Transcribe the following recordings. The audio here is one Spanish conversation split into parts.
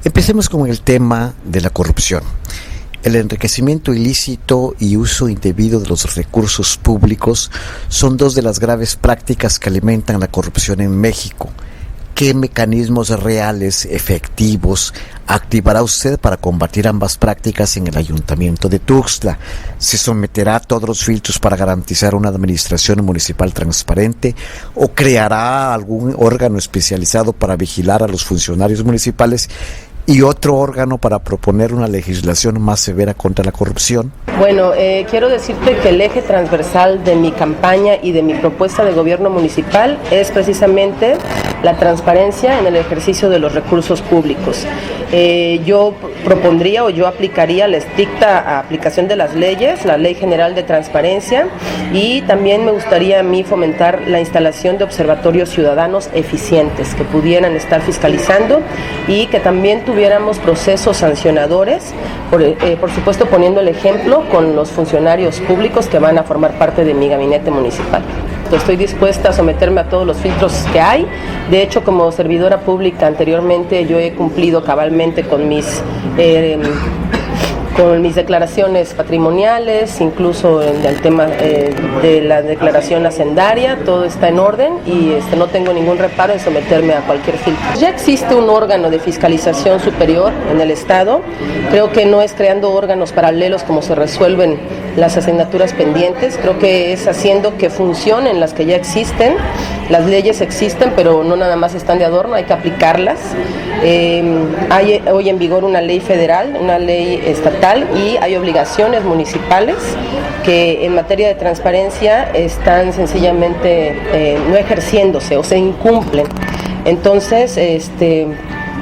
Empecemos con el tema de la corrupción. El enriquecimiento ilícito y uso indebido de los recursos públicos son dos de las graves prácticas que alimentan la corrupción en México. ¿Qué mecanismos reales, efectivos, activará usted para combatir ambas prácticas en el Ayuntamiento de Tuxtla? ¿Se someterá a todos los filtros para garantizar una administración municipal transparente o creará algún órgano especializado para vigilar a los funcionarios municipales y otro órgano para proponer una legislación más severa contra la corrupción? Bueno, quiero decirte que el eje transversal de mi campaña y de mi propuesta de gobierno municipal es precisamente la transparencia en el ejercicio de los recursos públicos. Yo propondría o yo aplicaría la estricta aplicación de las leyes, la Ley General de Transparencia, y también me gustaría a mí fomentar la instalación de observatorios ciudadanos eficientes que pudieran estar fiscalizando y que también tuviéramos procesos sancionadores, por supuesto poniendo el ejemplo con los funcionarios públicos que van a formar parte de mi gabinete municipal. Estoy dispuesta a someterme a todos los filtros que hay. De hecho, como servidora pública anteriormente, yo he cumplido cabalmente con mis declaraciones patrimoniales, incluso en el tema de la declaración hacendaria, todo está en orden y no tengo ningún reparo en someterme a cualquier filtro. Ya existe un órgano de fiscalización superior en el Estado. Creo que no es creando órganos paralelos como se resuelven las asignaturas pendientes, creo que es haciendo que funcionen las que ya existen. Las leyes existen, pero no nada más están de adorno, hay que aplicarlas. Hay hoy en vigor una ley federal, una ley estatal, y hay obligaciones municipales que en materia de transparencia están sencillamente no ejerciéndose o se incumplen. Entonces,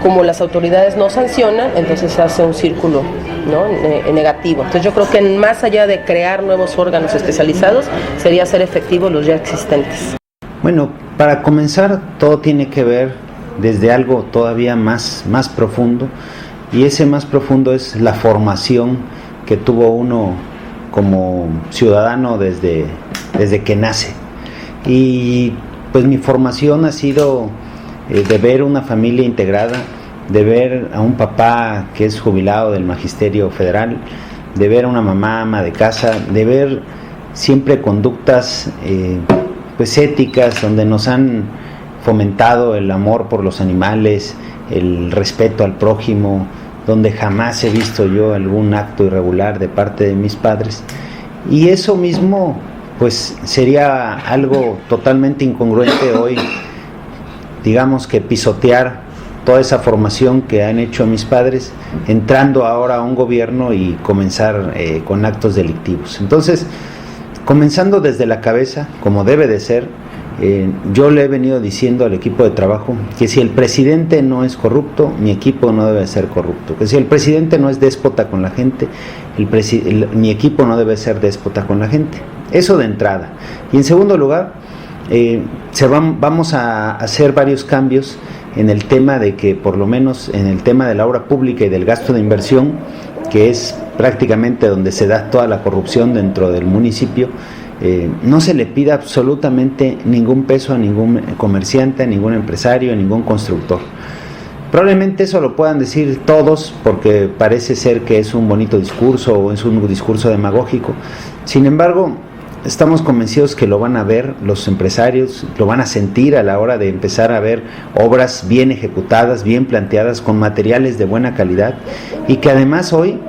como las autoridades no sancionan, entonces se hace un círculo, ¿no?, negativo. Entonces yo creo que más allá de crear nuevos órganos especializados, sería hacer efectivos los ya existentes. Bueno, para comenzar, todo tiene que ver desde algo todavía más profundo, y ese más profundo es la formación que tuvo uno como ciudadano desde que nace. Y pues mi formación ha sido de ver una familia integrada, de ver a un papá que es jubilado del Magisterio Federal, de ver a una mamá ama de casa, de ver siempre conductas pues éticas, donde nos han fomentado el amor por los animales, el respeto al prójimo, donde jamás he visto yo algún acto irregular de parte de mis padres. Y eso mismo pues sería algo totalmente incongruente hoy, digamos, que pisotear toda esa formación que han hecho mis padres, entrando ahora a un gobierno y comenzar con actos delictivos. Entonces, comenzando desde la cabeza, como debe de ser, yo le he venido diciendo al equipo de trabajo que si el presidente no es corrupto, mi equipo no debe ser corrupto, que si el presidente no es déspota con la gente, mi equipo no debe ser déspota con la gente. Eso de entrada. Y en segundo lugar, vamos a hacer varios cambios en el tema de que, por lo menos en el tema de la obra pública y del gasto de inversión, que es prácticamente donde se da toda la corrupción dentro del municipio, no se le pida absolutamente ningún peso a ningún comerciante, a ningún empresario, a ningún constructor. Probablemente eso lo puedan decir todos porque parece ser que es un bonito discurso o es un discurso demagógico. Sin embargo, estamos convencidos que lo van a ver los empresarios, lo van a sentir a la hora de empezar a ver obras bien ejecutadas, bien planteadas, con materiales de buena calidad, y que además hoy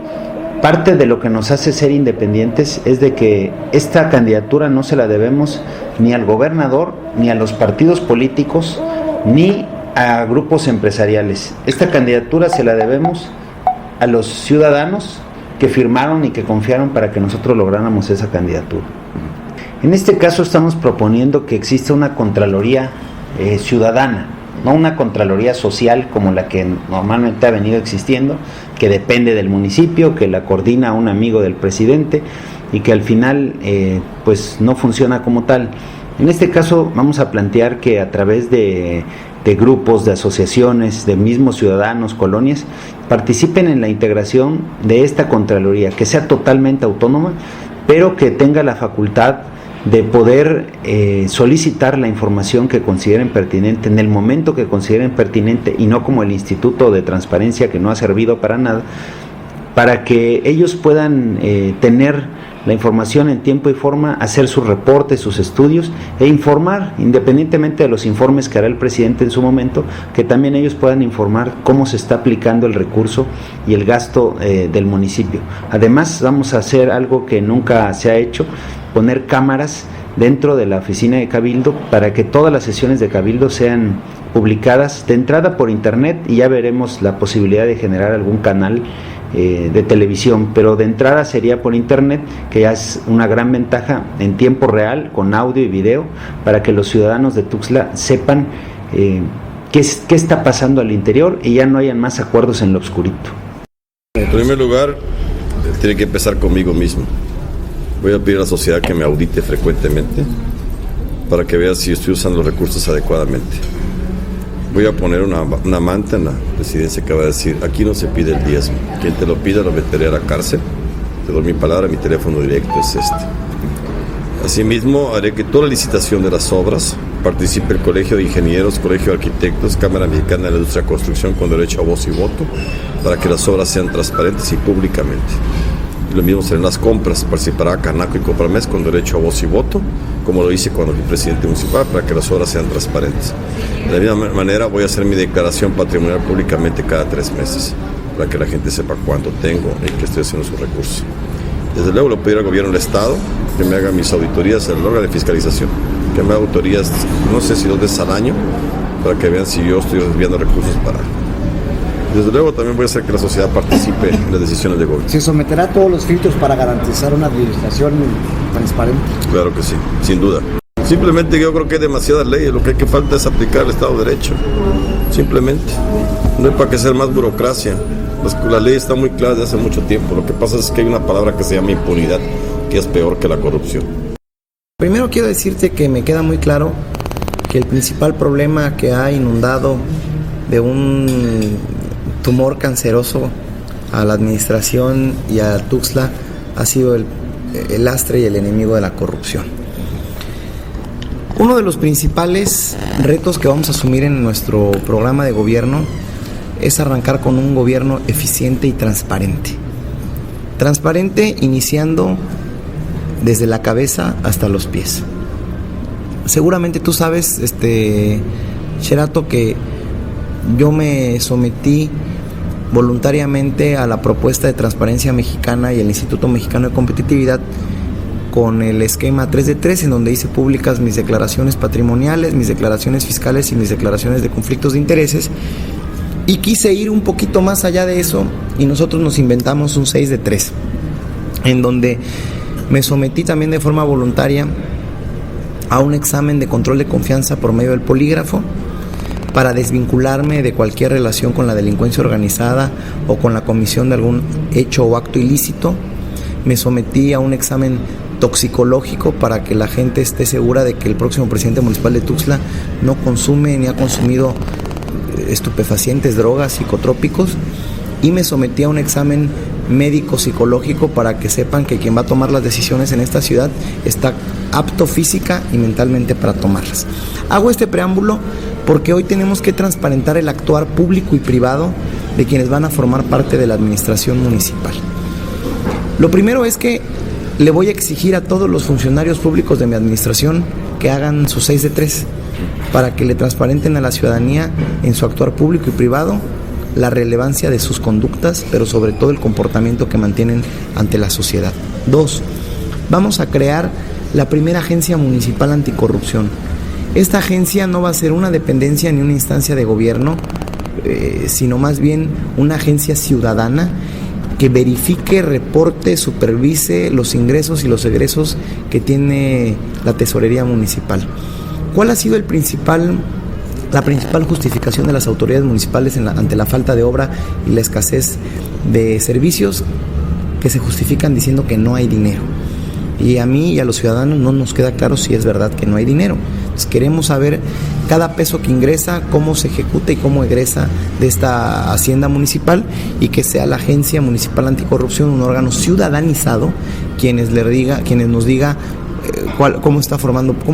parte de lo que nos hace ser independientes es de que esta candidatura no se la debemos ni al gobernador, ni a los partidos políticos, ni a grupos empresariales. Esta candidatura se la debemos a los ciudadanos que firmaron y que confiaron para que nosotros lográramos esa candidatura. En este caso estamos proponiendo que exista una Contraloría ciudadana, no una Contraloría social como la que normalmente ha venido existiendo, que depende del municipio, que la coordina un amigo del presidente y que al final pues no funciona como tal. En este caso vamos a plantear que a través de grupos, de asociaciones, de mismos ciudadanos, colonias, participen en la integración de esta Contraloría, que sea totalmente autónoma, pero que tenga la facultad de poder solicitar la información que consideren pertinente en el momento que consideren pertinente, y no como el Instituto de Transparencia, que no ha servido para nada, para que ellos puedan tener la información en tiempo y forma, hacer sus reportes, sus estudios e informar, independientemente de los informes que hará el presidente en su momento, que también ellos puedan informar cómo se está aplicando el recurso y el gasto del municipio. Además, vamos a hacer algo que nunca se ha hecho: poner cámaras dentro de la oficina de Cabildo para que todas las sesiones de Cabildo sean publicadas de entrada por internet, y ya veremos la posibilidad de generar algún canal de televisión, pero de entrada sería por internet, que ya es una gran ventaja, en tiempo real, con audio y video, para que los ciudadanos de Tuxtla sepan qué está pasando al interior y ya no hayan más acuerdos en lo oscurito. En primer lugar, tiene que empezar conmigo mismo. Voy a pedir a la sociedad que me audite frecuentemente para que vea si estoy usando los recursos adecuadamente. Voy a poner una manta en la presidencia que va a decir: aquí no se pide el diezmo, quien te lo pida lo meteré a la cárcel. Te doy mi palabra, mi teléfono directo es este. Asimismo, haré que toda la licitación de las obras participe el Colegio de Ingenieros, Colegio de Arquitectos, Cámara Mexicana de la Industria de Construcción, con derecho a voz y voto, para que las obras sean transparentes y públicamente. Lo mismo serán las compras, participará Canaco y Coparmex con derecho a voz y voto, como lo hice cuando fui presidente municipal, para que las obras sean transparentes. De la misma manera voy a hacer mi declaración patrimonial públicamente cada 3 meses, para que la gente sepa cuánto tengo y qué estoy haciendo sus recursos. Desde luego le pediré al gobierno del Estado que me haga mis auditorías, el órgano de fiscalización, que me haga auditorías, no sé si 2 veces al año, para que vean si yo estoy desviando recursos para... Desde luego también voy a hacer que la sociedad participe en las decisiones de gobierno. ¿Se someterá a todos los filtros para garantizar una administración transparente? Claro que sí, sin duda. Simplemente yo creo que hay demasiadas leyes, lo que hay que falta es aplicar el Estado de Derecho. Simplemente. No hay para qué ser más burocracia. La ley está muy clara desde hace mucho tiempo. Lo que pasa es que hay una palabra que se llama impunidad, que es peor que la corrupción. Primero quiero decirte que me queda muy claro que el principal problema que ha inundado de un tumor canceroso a la administración y a Tuxtla ha sido el lastre y el enemigo de la corrupción. Uno de los principales retos que vamos a asumir en nuestro programa de gobierno es arrancar con un gobierno eficiente y transparente. Transparente iniciando desde la cabeza hasta los pies. Seguramente tú sabes, Sherato, que yo me sometí voluntariamente a la propuesta de Transparencia Mexicana y el Instituto Mexicano de Competitividad con el esquema 3 de 3, en donde hice públicas mis declaraciones patrimoniales, mis declaraciones fiscales y mis declaraciones de conflictos de intereses, y quise ir un poquito más allá de eso, y nosotros nos inventamos un 6 de 3, en donde me sometí también de forma voluntaria a un examen de control de confianza por medio del polígrafo, para desvincularme de cualquier relación con la delincuencia organizada o con la comisión de algún hecho o acto ilícito. Me sometí a un examen toxicológico para que la gente esté segura de que el próximo presidente municipal de Tuxtla no consume ni ha consumido estupefacientes, drogas, psicotrópicos, y me sometí a un examen médico psicológico para que sepan que quien va a tomar las decisiones en esta ciudad está apto física y mentalmente para tomarlas. Hago este preámbulo porque hoy tenemos que transparentar el actuar público y privado de quienes van a formar parte de la administración municipal. Lo primero es que le voy a exigir a todos los funcionarios públicos de mi administración que hagan su 6 de 3 para que le transparenten a la ciudadanía en su actuar público y privado la relevancia de sus conductas, pero sobre todo el comportamiento que mantienen ante la sociedad. 2. Vamos a crear la primera agencia municipal anticorrupción. Esta agencia no va a ser una dependencia ni una instancia de gobierno, sino más bien una agencia ciudadana que verifique, reporte, supervise los ingresos y los egresos que tiene la tesorería municipal. ¿Cuál ha sido la principal justificación de las autoridades municipales ante la falta de obra y la escasez de servicios? Que se justifican diciendo que no hay dinero. Y a mí y a los ciudadanos no nos queda claro si es verdad que no hay dinero. Entonces queremos saber cada peso que ingresa, cómo se ejecuta y cómo egresa de esta hacienda municipal, y que sea la Agencia Municipal Anticorrupción un órgano ciudadanizado quienes nos diga cómo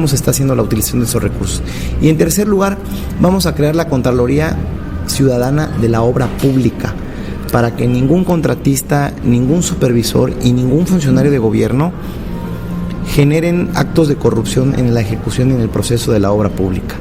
se está haciendo la utilización de esos recursos. Y en tercer lugar, vamos a crear la Contraloría Ciudadana de la Obra Pública, para que ningún contratista, ningún supervisor y ningún funcionario de gobierno generen actos de corrupción en la ejecución y en el proceso de la obra pública.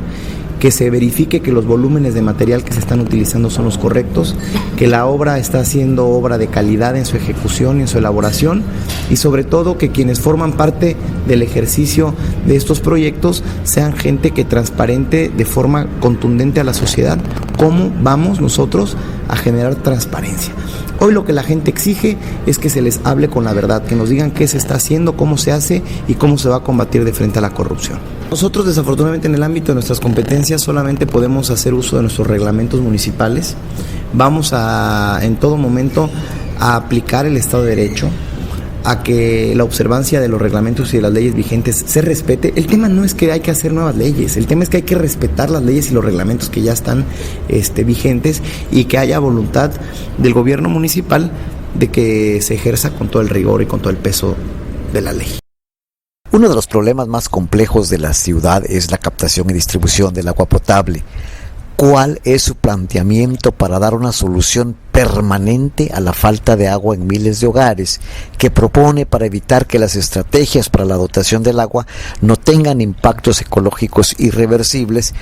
Que se verifique que los volúmenes de material que se están utilizando son los correctos, que la obra está siendo obra de calidad en su ejecución y en su elaboración, y sobre todo que quienes forman parte del ejercicio de estos proyectos sean gente que transparente de forma contundente a la sociedad cómo vamos nosotros a generar transparencia. Hoy lo que la gente exige es que se les hable con la verdad, que nos digan qué se está haciendo, cómo se hace y cómo se va a combatir de frente a la corrupción. Nosotros, desafortunadamente, en el ámbito de nuestras competencias solamente podemos hacer uso de nuestros reglamentos municipales. Vamos en todo momento a aplicar el Estado de Derecho, a que la observancia de los reglamentos y de las leyes vigentes se respete. El tema no es que hay que hacer nuevas leyes, el tema es que hay que respetar las leyes y los reglamentos que ya están vigentes, y que haya voluntad del gobierno municipal de que se ejerza con todo el rigor y con todo el peso de la ley. Uno de los problemas más complejos de la ciudad es la captación y distribución del agua potable. ¿Cuál es su planteamiento para dar una solución permanente a la falta de agua en miles de hogares? ¿Qué propone para evitar que las estrategias para la dotación del agua no tengan impactos ecológicos irreversibles?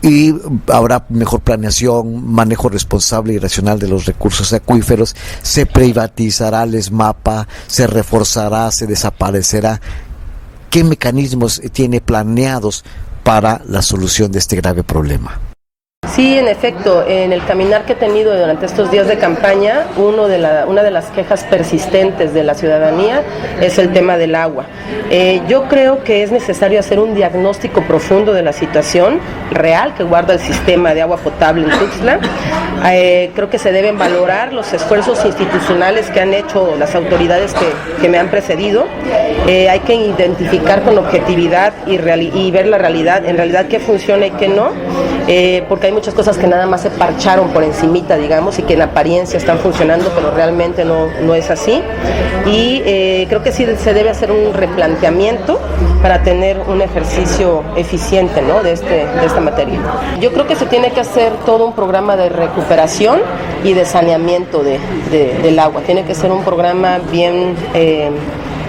Y habrá mejor planeación, manejo responsable y racional de los recursos acuíferos, se privatizará el ESMAPA, se reforzará, se desaparecerá. ¿Qué mecanismos tiene planeados para la solución de este grave problema? Sí, en efecto, en el caminar que he tenido durante estos días de campaña, una de las quejas persistentes de la ciudadanía es el tema del agua. Yo creo que es necesario hacer un diagnóstico profundo de la situación real que guarda el sistema de agua potable en Tuxtla. Creo que se deben valorar los esfuerzos institucionales que han hecho las autoridades que me han precedido. Hay que identificar con objetividad y ver la realidad, en realidad qué funciona y qué no, porque hay muchas cosas que nada más se parcharon por encimita, digamos, y que en apariencia están funcionando, pero realmente no es así. Y creo que sí se debe hacer un replanteamiento para tener un ejercicio eficiente, ¿no?, de esta materia. Yo creo que se tiene que hacer todo un programa de recuperación y de saneamiento del agua. Tiene que ser un programa bien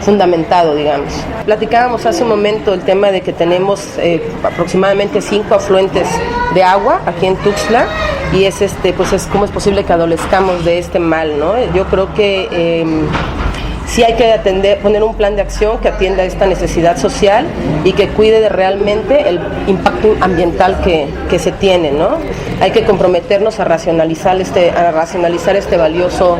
fundamentado, digamos. Platicábamos hace un momento el tema de que tenemos aproximadamente 5 afluentes de agua aquí en Tuxtla, y es cómo es posible que adolezcamos de este mal, ¿no? Yo creo que sí hay que poner un plan de acción que atienda esta necesidad social y que cuide de realmente el impacto ambiental que se tiene, ¿no? Hay que comprometernos a racionalizar este valioso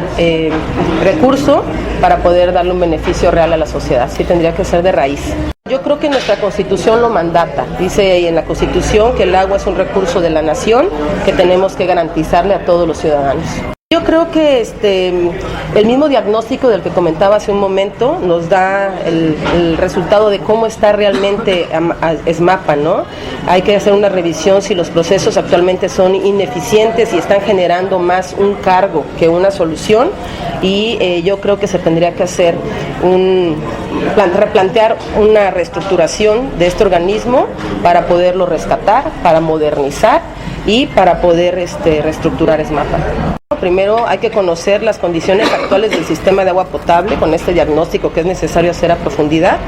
recurso para poder darle un beneficio real a la sociedad. Sí, tendría que ser de raíz. Yo creo que nuestra Constitución lo mandata. Dice en la Constitución que el agua es un recurso de la nación que tenemos que garantizarle a todos los ciudadanos. Yo creo que el mismo diagnóstico del que comentaba hace un momento nos da el resultado de cómo está realmente ESMAPA, ¿no? Hay que hacer una revisión si los procesos actualmente son ineficientes y están generando más un cargo que una solución, y yo creo que se tendría que hacer replantear una reestructuración de este organismo para poderlo rescatar, para modernizar y para poder reestructurar ESMAPA. Primero hay que conocer las condiciones actuales del sistema de agua potable con este diagnóstico que es necesario hacer a profundidad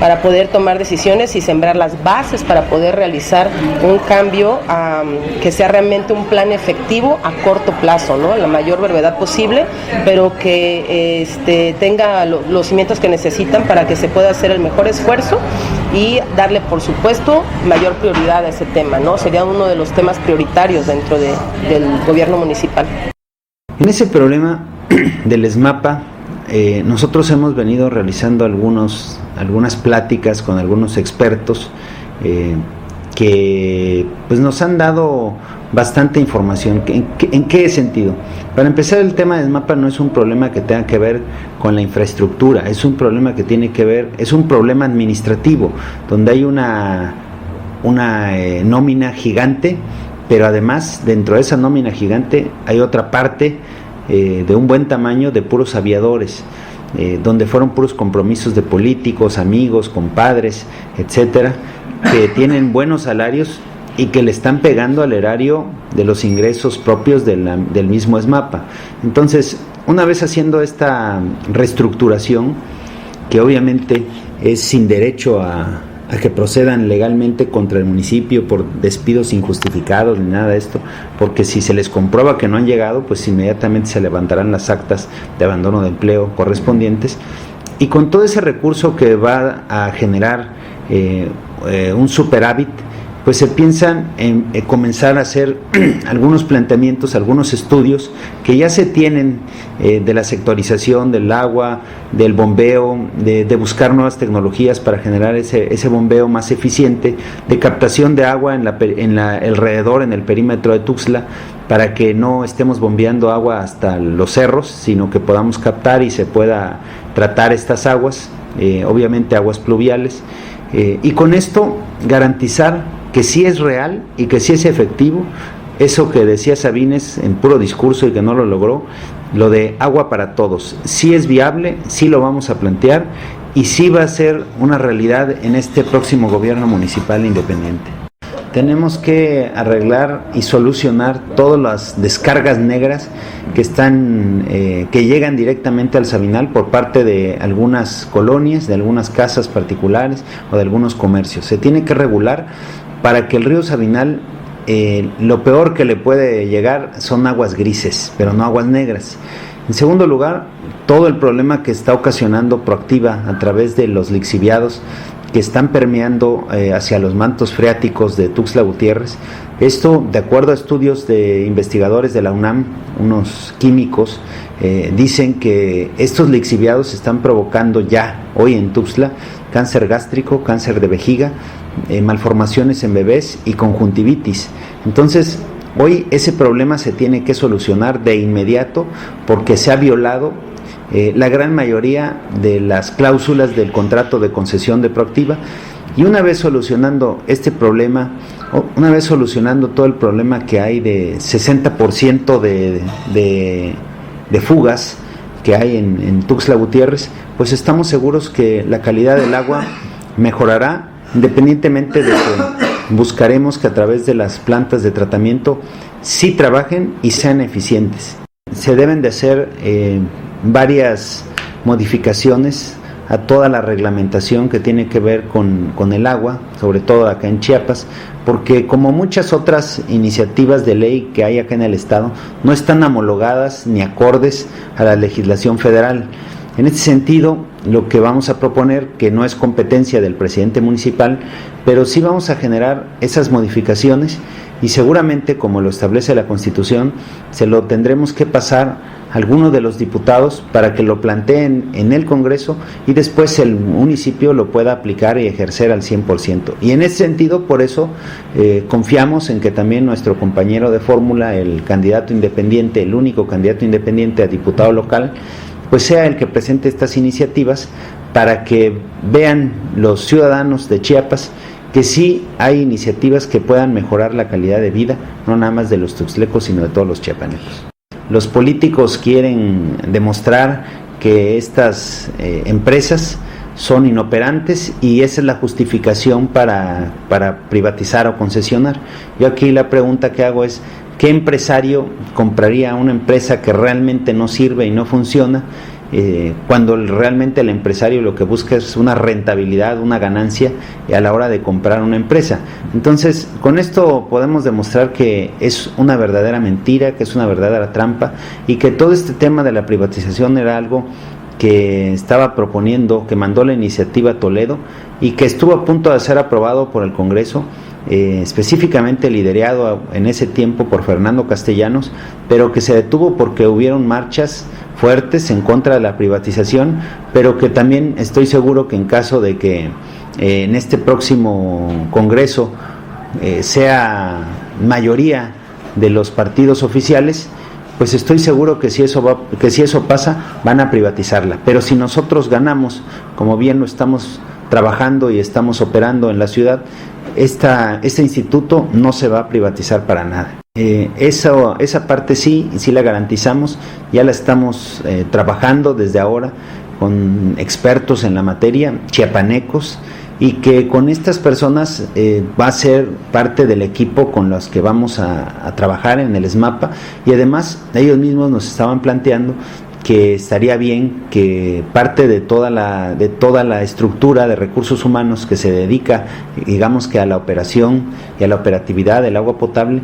para poder tomar decisiones y sembrar las bases para poder realizar un cambio que sea realmente un plan efectivo a corto plazo, ¿no? La mayor brevedad posible, pero que tenga los cimientos que necesitan para que se pueda hacer el mejor esfuerzo y darle, por supuesto, mayor prioridad a ese tema, ¿no? Sería uno de los temas prioritarios dentro del gobierno municipal. En ese problema del ESMAPA, nosotros hemos venido realizando algunas pláticas con algunos expertos que pues nos han dado bastante información. ¿En qué sentido? Para empezar, el tema de ESMAPA no es un problema que tenga que ver con la infraestructura, es un problema que tiene que ver, es un problema administrativo, donde hay una nómina gigante, pero además dentro de esa nómina gigante hay otra parte de un buen tamaño de puros aviadores. donde fueron puros compromisos de políticos, amigos, compadres, etcétera, que tienen buenos salarios y que le están pegando al erario de los ingresos propios del mismo ESMAPA. Entonces, una vez haciendo esta reestructuración, que obviamente es sin derecho a que procedan legalmente contra el municipio por despidos injustificados ni nada de esto, porque si se les comprueba que no han llegado, pues inmediatamente se levantarán las actas de abandono de empleo correspondientes, y con todo ese recurso que va a generar un superávit, pues se piensan en comenzar a hacer algunos planteamientos, algunos estudios que ya se tienen de la sectorización del agua, del bombeo, de buscar nuevas tecnologías para generar ese bombeo más eficiente, de captación de agua alrededor, en el perímetro de Tuxtla, para que no estemos bombeando agua hasta los cerros, sino que podamos captar y se pueda tratar estas aguas, obviamente aguas pluviales, y con esto garantizar que sí es real y que sí es efectivo eso que decía Sabines en puro discurso y que no lo logró, lo de agua para todos. Sí es viable, sí lo vamos a plantear y sí va a ser una realidad en este próximo gobierno municipal independiente. Tenemos que arreglar y solucionar todas las descargas negras que llegan directamente al Sabinal por parte de algunas colonias, de algunas casas particulares o de algunos comercios. Se tiene que regular para que el río Sabinal, lo peor que le puede llegar son aguas grises, pero no aguas negras. En segundo lugar, todo el problema que está ocasionando Proactiva a través de los lixiviados que están permeando hacia los mantos freáticos de Tuxtla Gutiérrez. Esto, de acuerdo a estudios de investigadores de la UNAM, unos químicos, dicen que estos lixiviados están provocando ya, hoy en Tuxtla, cáncer gástrico, cáncer de vejiga, malformaciones en bebés y conjuntivitis. Entonces, hoy ese problema se tiene que solucionar de inmediato porque se ha violado la gran mayoría de las cláusulas del contrato de concesión de Proactiva, y una vez solucionando este problema, una vez solucionando todo el problema que hay de 60% de fugas que hay en Tuxtla Gutiérrez, pues estamos seguros que la calidad del agua mejorará, independientemente de que buscaremos que a través de las plantas de tratamiento sí trabajen y sean eficientes. Se deben de hacer varias modificaciones a toda la reglamentación que tiene que ver con el agua, sobre todo acá en Chiapas, porque como muchas otras iniciativas de ley que hay acá en el estado, no están homologadas ni acordes a la legislación federal. En este sentido, lo que vamos a proponer, que no es competencia del presidente municipal, pero sí vamos a generar esas modificaciones y seguramente, como lo establece la Constitución, se lo tendremos que pasar a algunos de los diputados para que lo planteen en el Congreso y después el municipio lo pueda aplicar y ejercer al 100%. Y en ese sentido, por eso confiamos en que también nuestro compañero de fórmula, el candidato independiente, el único candidato independiente a diputado local, pues sea el que presente estas iniciativas para que vean los ciudadanos de Chiapas que sí hay iniciativas que puedan mejorar la calidad de vida, no nada más de los tuxtlecos, sino de todos los chiapanecos. Los políticos quieren demostrar que estas empresas son inoperantes y esa es la justificación para privatizar o concesionar. Yo aquí la pregunta que hago es, ¿qué empresario compraría una empresa que realmente no sirve y no funciona cuando realmente el empresario lo que busca es una rentabilidad, una ganancia a la hora de comprar una empresa? Entonces, con esto podemos demostrar que es una verdadera mentira, que es una verdadera trampa y que todo este tema de la privatización era algo que estaba proponiendo, que mandó la iniciativa Toledo y que estuvo a punto de ser aprobado por el Congreso, específicamente liderado en ese tiempo por Fernando Castellanos, pero que se detuvo porque hubieron marchas fuertes en contra de la privatización, pero que también estoy seguro que en caso de que en este próximo Congreso sea mayoría de los partidos oficiales, pues estoy seguro que si eso pasa, van a privatizarla. Pero si nosotros ganamos, como bien lo estamos trabajando y estamos operando en la ciudad, este instituto no se va a privatizar para nada. Esa parte sí la garantizamos, ya la estamos trabajando desde ahora. con expertos en la materia, chiapanecos, y que con estas personas va a ser parte del equipo con los que vamos a trabajar en el SMAPA, y además ellos mismos nos estaban planteando que estaría bien que parte de toda la estructura de recursos humanos que se dedica, digamos que a la operación y a la operatividad del agua potable,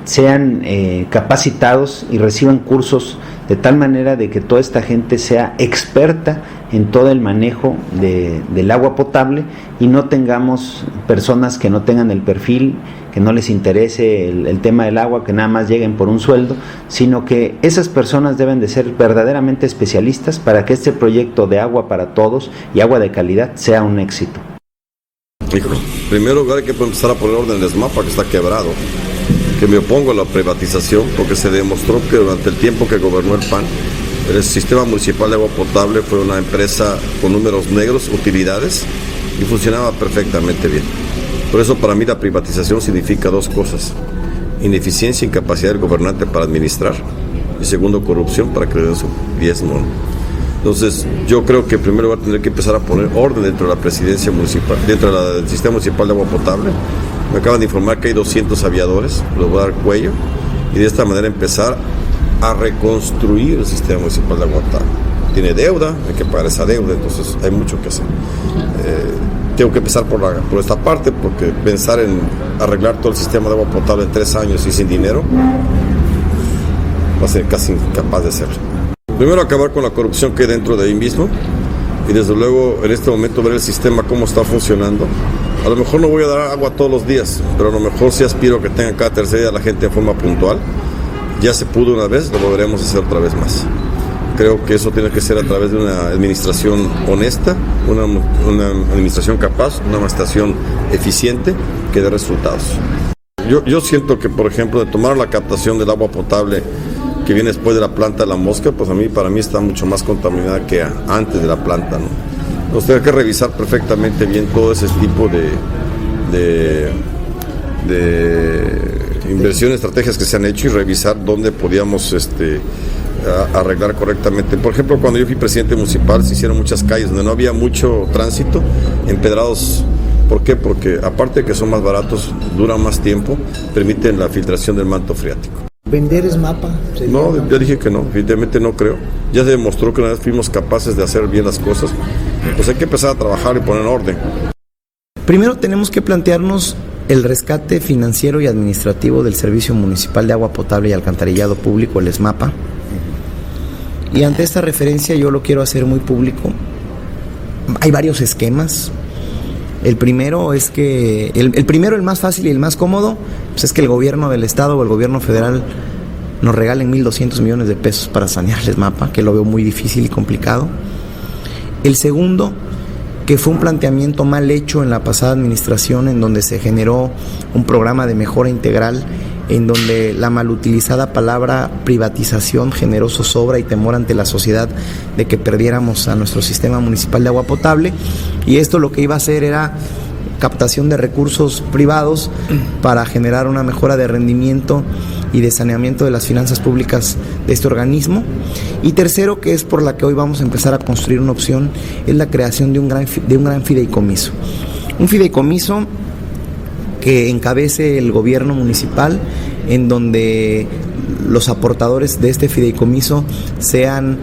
sean capacitados y reciban cursos de tal manera de que toda esta gente sea experta en todo el manejo del agua potable, y no tengamos personas que no tengan el perfil, que no les interese el tema del agua, que nada más lleguen por un sueldo, sino que esas personas deben de ser verdaderamente especialistas para que este proyecto de agua para todos y agua de calidad sea un éxito. Hijo, en primer lugar hay que empezar a poner orden en el SMAPA, que está quebrado, que me opongo a la privatización, porque se demostró que durante el tiempo que gobernó el PAN, el Sistema Municipal de Agua Potable fue una empresa con números negros, utilidades, y funcionaba perfectamente bien. Por eso para mí la privatización significa dos cosas: ineficiencia e incapacidad del gobernante para administrar, y segundo, corrupción para que le den su diezmo. Entonces yo creo que en primer lugar tendré que empezar a poner orden dentro de la presidencia municipal, dentro del Sistema Municipal de Agua Potable. Me acaban de informar que hay 200 aviadores, los voy a dar cuello, y de esta manera empezar a reconstruir el Sistema Municipal de Agua Potable. Tiene deuda, hay que pagar esa deuda, entonces hay mucho que hacer. Tengo que empezar por esta parte, porque pensar en arreglar todo el sistema de agua potable en 3 años y sin dinero va a ser casi incapaz de hacerlo. Primero, acabar con la corrupción que hay dentro de ahí mismo, y desde luego en este momento ver el sistema cómo está funcionando. A lo mejor no voy a dar agua todos los días, pero a lo mejor sí aspiro a que tenga cada tercer día la gente de forma puntual. Ya se pudo una vez, lo volveremos a hacer otra vez más. Creo que eso tiene que ser a través de una administración honesta, una administración capaz, una administración eficiente que dé resultados. Yo siento que, por ejemplo, de tomar la captación del agua potable que viene después de la planta de La Mosca, pues para mí está mucho más contaminada que antes de la planta, ¿no? Nos tiene que revisar perfectamente bien todo ese tipo de inversiones, estrategias que se han hecho, y revisar dónde podíamos arreglar correctamente. Por ejemplo, cuando yo fui presidente municipal se hicieron muchas calles donde no había mucho tránsito, empedrados. ¿Por qué? Porque aparte de que son más baratos, duran más tiempo, permiten la filtración del manto freático. ¿Vender SMAPA? No, ya dije que no, evidentemente no creo. Ya se demostró que una vez fuimos capaces de hacer bien las cosas, pues hay que empezar a trabajar y poner en orden. Primero tenemos que plantearnos el rescate financiero y administrativo del Servicio Municipal de Agua Potable y Alcantarillado Público, el SMAPA. Y ante esta referencia yo lo quiero hacer muy público. Hay varios esquemas. El primero es que, el más fácil y el más cómodo, pues es que el gobierno del estado o el gobierno federal nos regalen 1,200 millones de pesos para sanear el SMAPA, que lo veo muy difícil y complicado. El segundo, que fue un planteamiento mal hecho en la pasada administración, en donde se generó un programa de mejora integral, en donde la malutilizada palabra privatización generó zozobra y temor ante la sociedad de que perdiéramos a nuestro sistema municipal de agua potable, y esto lo que iba a hacer era captación de recursos privados para generar una mejora de rendimiento y de saneamiento de las finanzas públicas de este organismo. Y tercero, que es por la que hoy vamos a empezar a construir una opción, es la creación de un gran fideicomiso. Un fideicomiso que encabece el gobierno municipal, en donde los aportadores de este fideicomiso sean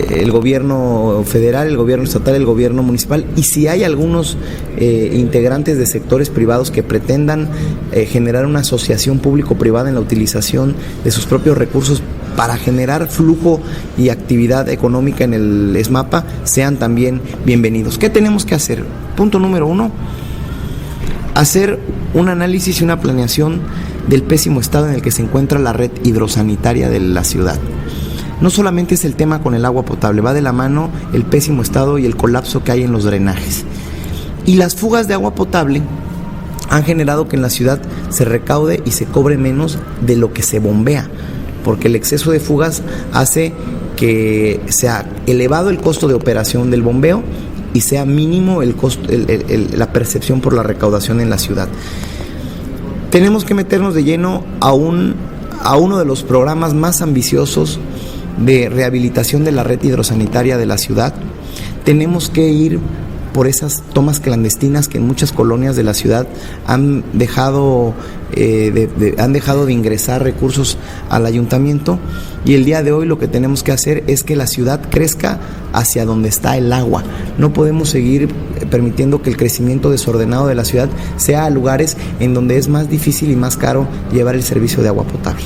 el gobierno federal, el gobierno estatal, el gobierno municipal, y si hay algunos integrantes de sectores privados que pretendan generar una asociación público-privada en la utilización de sus propios recursos para generar flujo y actividad económica en el SMAPA, sean también bienvenidos. ¿Qué tenemos que hacer? Punto número 1, hacer un análisis y una planeación del pésimo estado en el que se encuentra la red hidrosanitaria de la ciudad. No solamente es el tema con el agua potable, va de la mano el pésimo estado y el colapso que hay en los drenajes. Y las fugas de agua potable han generado que en la ciudad se recaude y se cobre menos de lo que se bombea, porque el exceso de fugas hace que sea elevado el costo de operación del bombeo y sea mínimo el costo, la percepción por la recaudación en la ciudad. Tenemos que meternos de lleno a uno de los programas más ambiciosos de rehabilitación de la red hidrosanitaria de la ciudad, tenemos que ir por esas tomas clandestinas que en muchas colonias de la ciudad han dejado de ingresar recursos al ayuntamiento, y el día de hoy lo que tenemos que hacer es que la ciudad crezca hacia donde está el agua. No podemos seguir permitiendo que el crecimiento desordenado de la ciudad sea a lugares en donde es más difícil y más caro llevar el servicio de agua potable.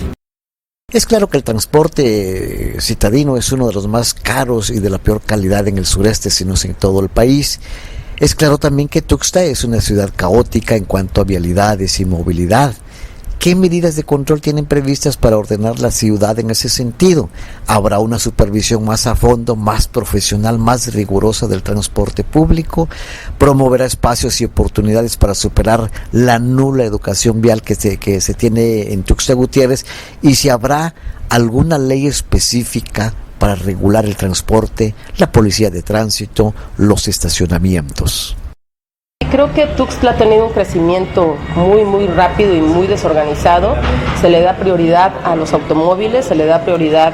Es claro que el transporte citadino es uno de los más caros y de la peor calidad en el sureste, si no es en todo el país. Es claro también que Tuxtla es una ciudad caótica en cuanto a vialidades y movilidad. ¿Qué medidas de control tienen previstas para ordenar la ciudad en ese sentido? ¿Habrá una supervisión más a fondo, más profesional, más rigurosa del transporte público? ¿Promoverá espacios y oportunidades para superar la nula educación vial que se tiene en Tuxtla Gutiérrez? ¿Y si habrá alguna ley específica para regular el transporte, la policía de tránsito, los estacionamientos? Creo que Tuxtla ha tenido un crecimiento muy rápido y muy desorganizado. Se le da prioridad a los automóviles, se le da prioridad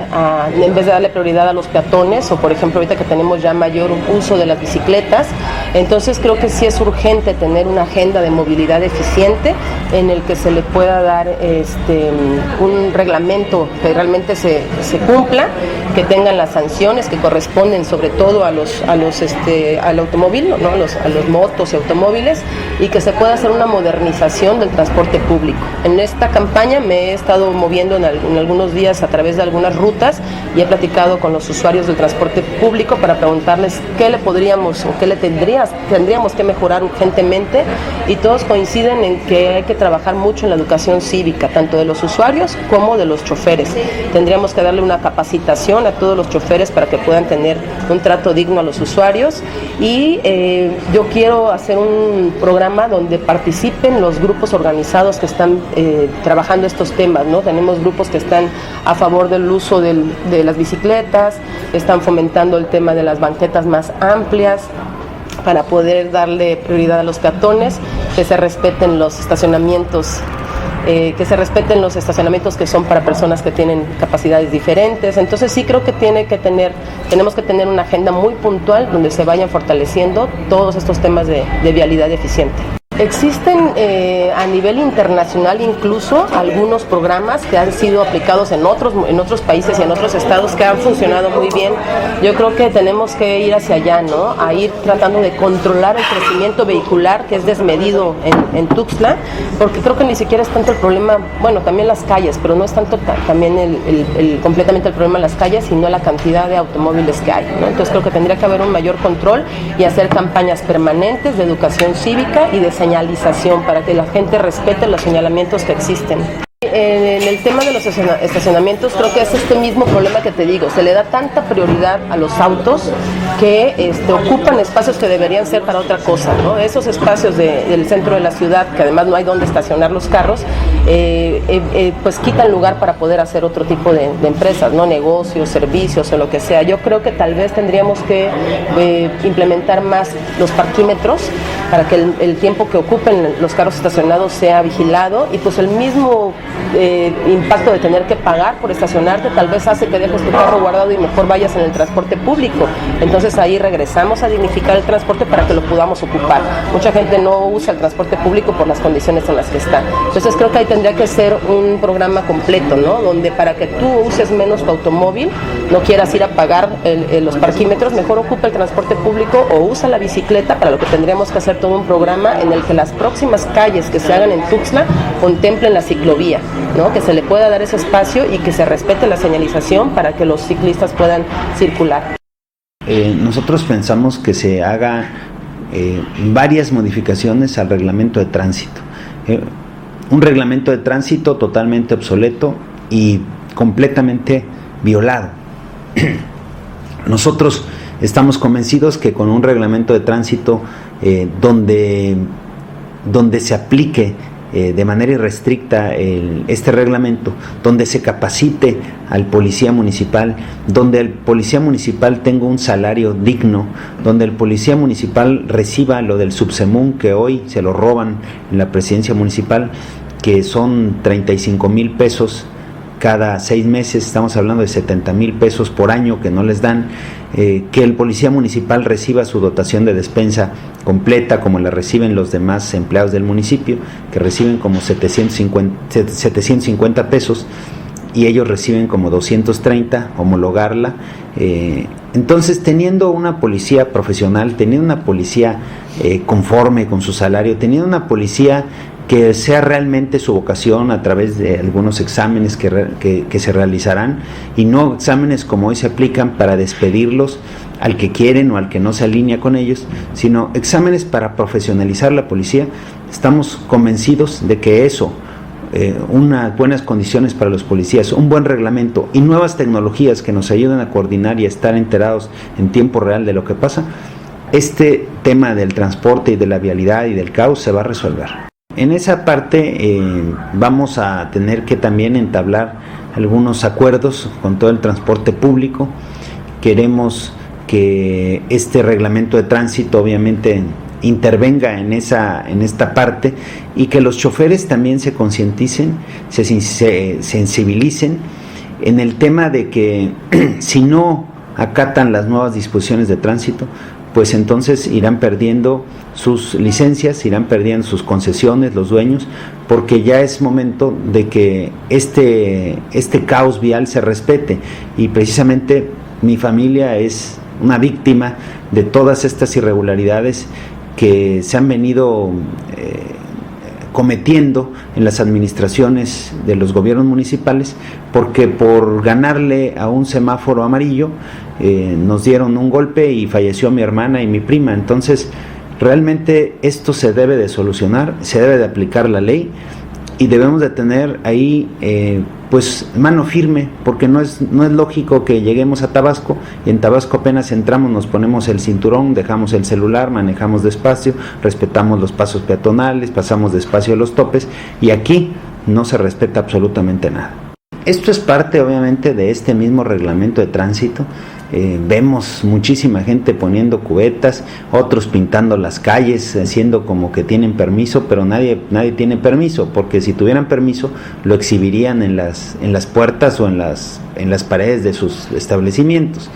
en vez de darle prioridad a los peatones, o por ejemplo ahorita que tenemos ya mayor uso de las bicicletas. Entonces creo que sí es urgente tener una agenda de movilidad eficiente en el que se le pueda dar un reglamento que realmente se cumpla, que tengan las sanciones que corresponden sobre todo al automóvil, ¿no? a los motos y automóviles, y que se pueda hacer una modernización del transporte público. En esta campaña me he estado moviendo en algunos días a través de algunas rutas y he platicado con los usuarios del transporte público para preguntarles qué le podríamos o qué le tendríamos que mejorar urgentemente, y todos coinciden en que hay que trabajar mucho en la educación cívica, tanto de los usuarios como de los choferes. Tendríamos que darle una capacitación a todos los choferes para que puedan tener un trato digno a los usuarios, y yo quiero hacer un programa donde participen los grupos organizados que están trabajando estos temas, ¿no? Tenemos grupos que están a favor del uso de las bicicletas, están fomentando el tema de las banquetas más amplias para poder darle prioridad a los peatones, que se respeten los estacionamientos que son para personas que tienen capacidades diferentes. Entonces sí creo que tenemos que tener una agenda muy puntual donde se vayan fortaleciendo todos estos temas de vialidad eficiente. Existen a nivel internacional incluso algunos programas que han sido aplicados en otros países y en otros estados que han funcionado muy bien. Yo creo que tenemos que ir hacia allá, ¿no? A ir tratando de controlar el crecimiento vehicular que es desmedido en Tuxtla, porque creo que ni siquiera es tanto el problema, bueno, también las calles, pero no es tanto también completamente el problema de las calles, sino la cantidad de automóviles que hay, ¿no? Entonces creo que tendría que haber un mayor control y hacer campañas permanentes de educación cívica y de señalización para que la gente respete los señalamientos que existen. En el tema de los estacionamientos creo que es este mismo problema que te digo, se le da tanta prioridad a los autos que ocupan espacios que deberían ser para otra cosa, ¿no? Esos espacios del centro de la ciudad, que además no hay donde estacionar los carros, pues quitan lugar para poder hacer otro tipo de empresas, ¿no? Negocios, servicios o lo que sea. Yo creo que tal vez tendríamos que implementar más los parquímetros para que el tiempo que ocupen los carros estacionados sea vigilado, y pues el mismo impacto de tener que pagar por estacionarte tal vez hace que dejes tu carro guardado y mejor vayas en el transporte público. Entonces ahí regresamos a dignificar el transporte para que lo podamos ocupar. Mucha gente no usa el transporte público por las condiciones en las que está. Entonces creo que ahí tendría que ser un programa completo, ¿no? Donde para que tú uses menos tu automóvil, no quieras ir a pagar los parquímetros, mejor ocupa el transporte público o usa la bicicleta, para lo que tendríamos que hacer todo un programa en el que las próximas calles que se hagan en Tuxtla contemplen la ciclovía, ¿no? Que se le pueda dar ese espacio y que se respete la señalización para que los ciclistas puedan circular. Nosotros pensamos que se haga varias modificaciones al reglamento de tránsito. Un reglamento de tránsito totalmente obsoleto y completamente violado. Nosotros estamos convencidos que con un reglamento de tránsito donde se aplique de manera irrestricta este reglamento, donde se capacite al policía municipal, donde el policía municipal tenga un salario digno, donde el policía municipal reciba lo del subsemún que hoy se lo roban en la presidencia municipal, que son 35,000 pesos cada 6 meses, estamos hablando de 70,000 pesos por año que no les dan, que el policía municipal reciba su dotación de despensa completa como la reciben los demás empleados del municipio, que reciben como 750 pesos y ellos reciben como 230, homologarla. Entonces, teniendo una policía profesional, teniendo una policía conforme con su salario, teniendo una policía que sea realmente su vocación a través de algunos exámenes que se realizarán, y no exámenes como hoy se aplican para despedirlos al que quieren o al que no se alinea con ellos, sino exámenes para profesionalizar la policía. Estamos convencidos de que eso, unas buenas condiciones para los policías, un buen reglamento y nuevas tecnologías que nos ayuden a coordinar y a estar enterados en tiempo real de lo que pasa, este tema del transporte y de la vialidad y del caos se va a resolver. En esa parte vamos a tener que también entablar algunos acuerdos con todo el transporte público. Queremos que este reglamento de tránsito obviamente intervenga en esta parte, y que los choferes también se concienticen, se sensibilicen en el tema de que si no acatan las nuevas disposiciones de tránsito, pues entonces irán perdiendo sus licencias, irán perdiendo sus concesiones los dueños, porque ya es momento de que este caos vial se respete. Y precisamente mi familia es una víctima de todas estas irregularidades que se han venido cometiendo en las administraciones de los gobiernos municipales, porque por ganarle a un semáforo amarillo nos dieron un golpe y falleció mi hermana y mi prima. Entonces, realmente esto se debe de solucionar, se debe de aplicar la ley, y debemos de tener ahí pues mano firme, porque no es lógico que lleguemos a Tabasco y en Tabasco apenas entramos, nos ponemos el cinturón, dejamos el celular, manejamos despacio, respetamos los pasos peatonales, pasamos despacio los topes, y aquí no se respeta absolutamente nada. Esto es parte obviamente de este mismo reglamento de tránsito. Vemos muchísima gente poniendo cubetas, otros pintando las calles, haciendo como que tienen permiso, pero nadie tiene permiso, porque si tuvieran permiso lo exhibirían en las puertas o en las paredes de sus establecimientos.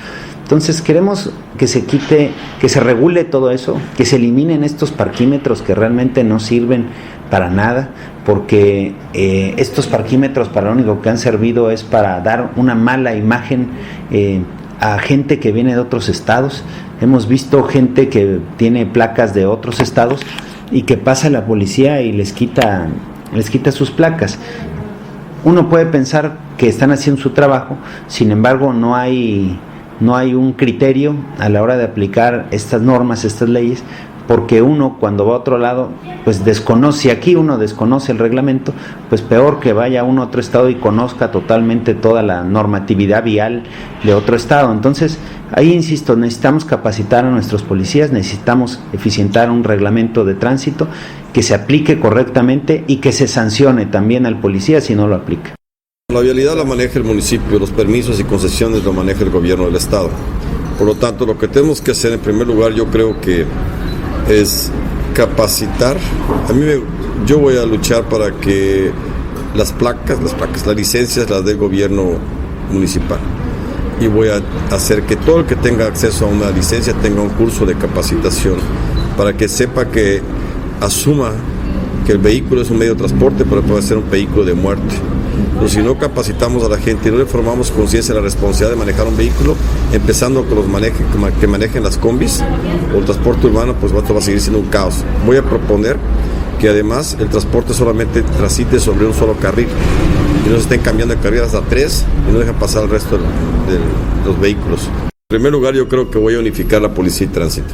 Entonces queremos que se quite, que se regule todo eso, que se eliminen estos parquímetros que realmente no sirven para nada, porque estos parquímetros para lo único que han servido es para dar una mala imagen a gente que viene de otros estados. Hemos visto gente que tiene placas de otros estados y que pasa la policía y les quita sus placas. Uno puede pensar que están haciendo su trabajo, sin embargo no hay un criterio a la hora de aplicar estas normas, estas leyes, porque uno cuando va a otro lado pues desconoce. Si aquí uno desconoce el reglamento, pues peor que vaya uno a otro estado y conozca totalmente toda la normatividad vial de otro estado. Entonces ahí insisto, necesitamos capacitar a nuestros policías, necesitamos eficientar un reglamento de tránsito que se aplique correctamente y que se sancione también al policía si no lo aplica. La vialidad la maneja el municipio, los permisos y concesiones lo maneja el gobierno del estado. Por lo tanto, lo que tenemos que hacer en primer lugar, yo creo que es capacitar. Yo voy a luchar para que las licencias las del gobierno municipal, y voy a hacer que todo el que tenga acceso a una licencia tenga un curso de capacitación para que sepa, que asuma que el vehículo es un medio de transporte, pero puede ser un vehículo de muerte. Pero si no capacitamos a la gente y no le formamos conciencia de la responsabilidad de manejar un vehículo, empezando con los que manejen las combis o el transporte urbano, pues esto va a seguir siendo un caos. Voy a proponer que además el transporte solamente transite sobre un solo carril y no se estén cambiando de carril hasta 3 y no dejen pasar el resto de los vehículos. En primer lugar, yo creo que voy a unificar la policía y tránsito.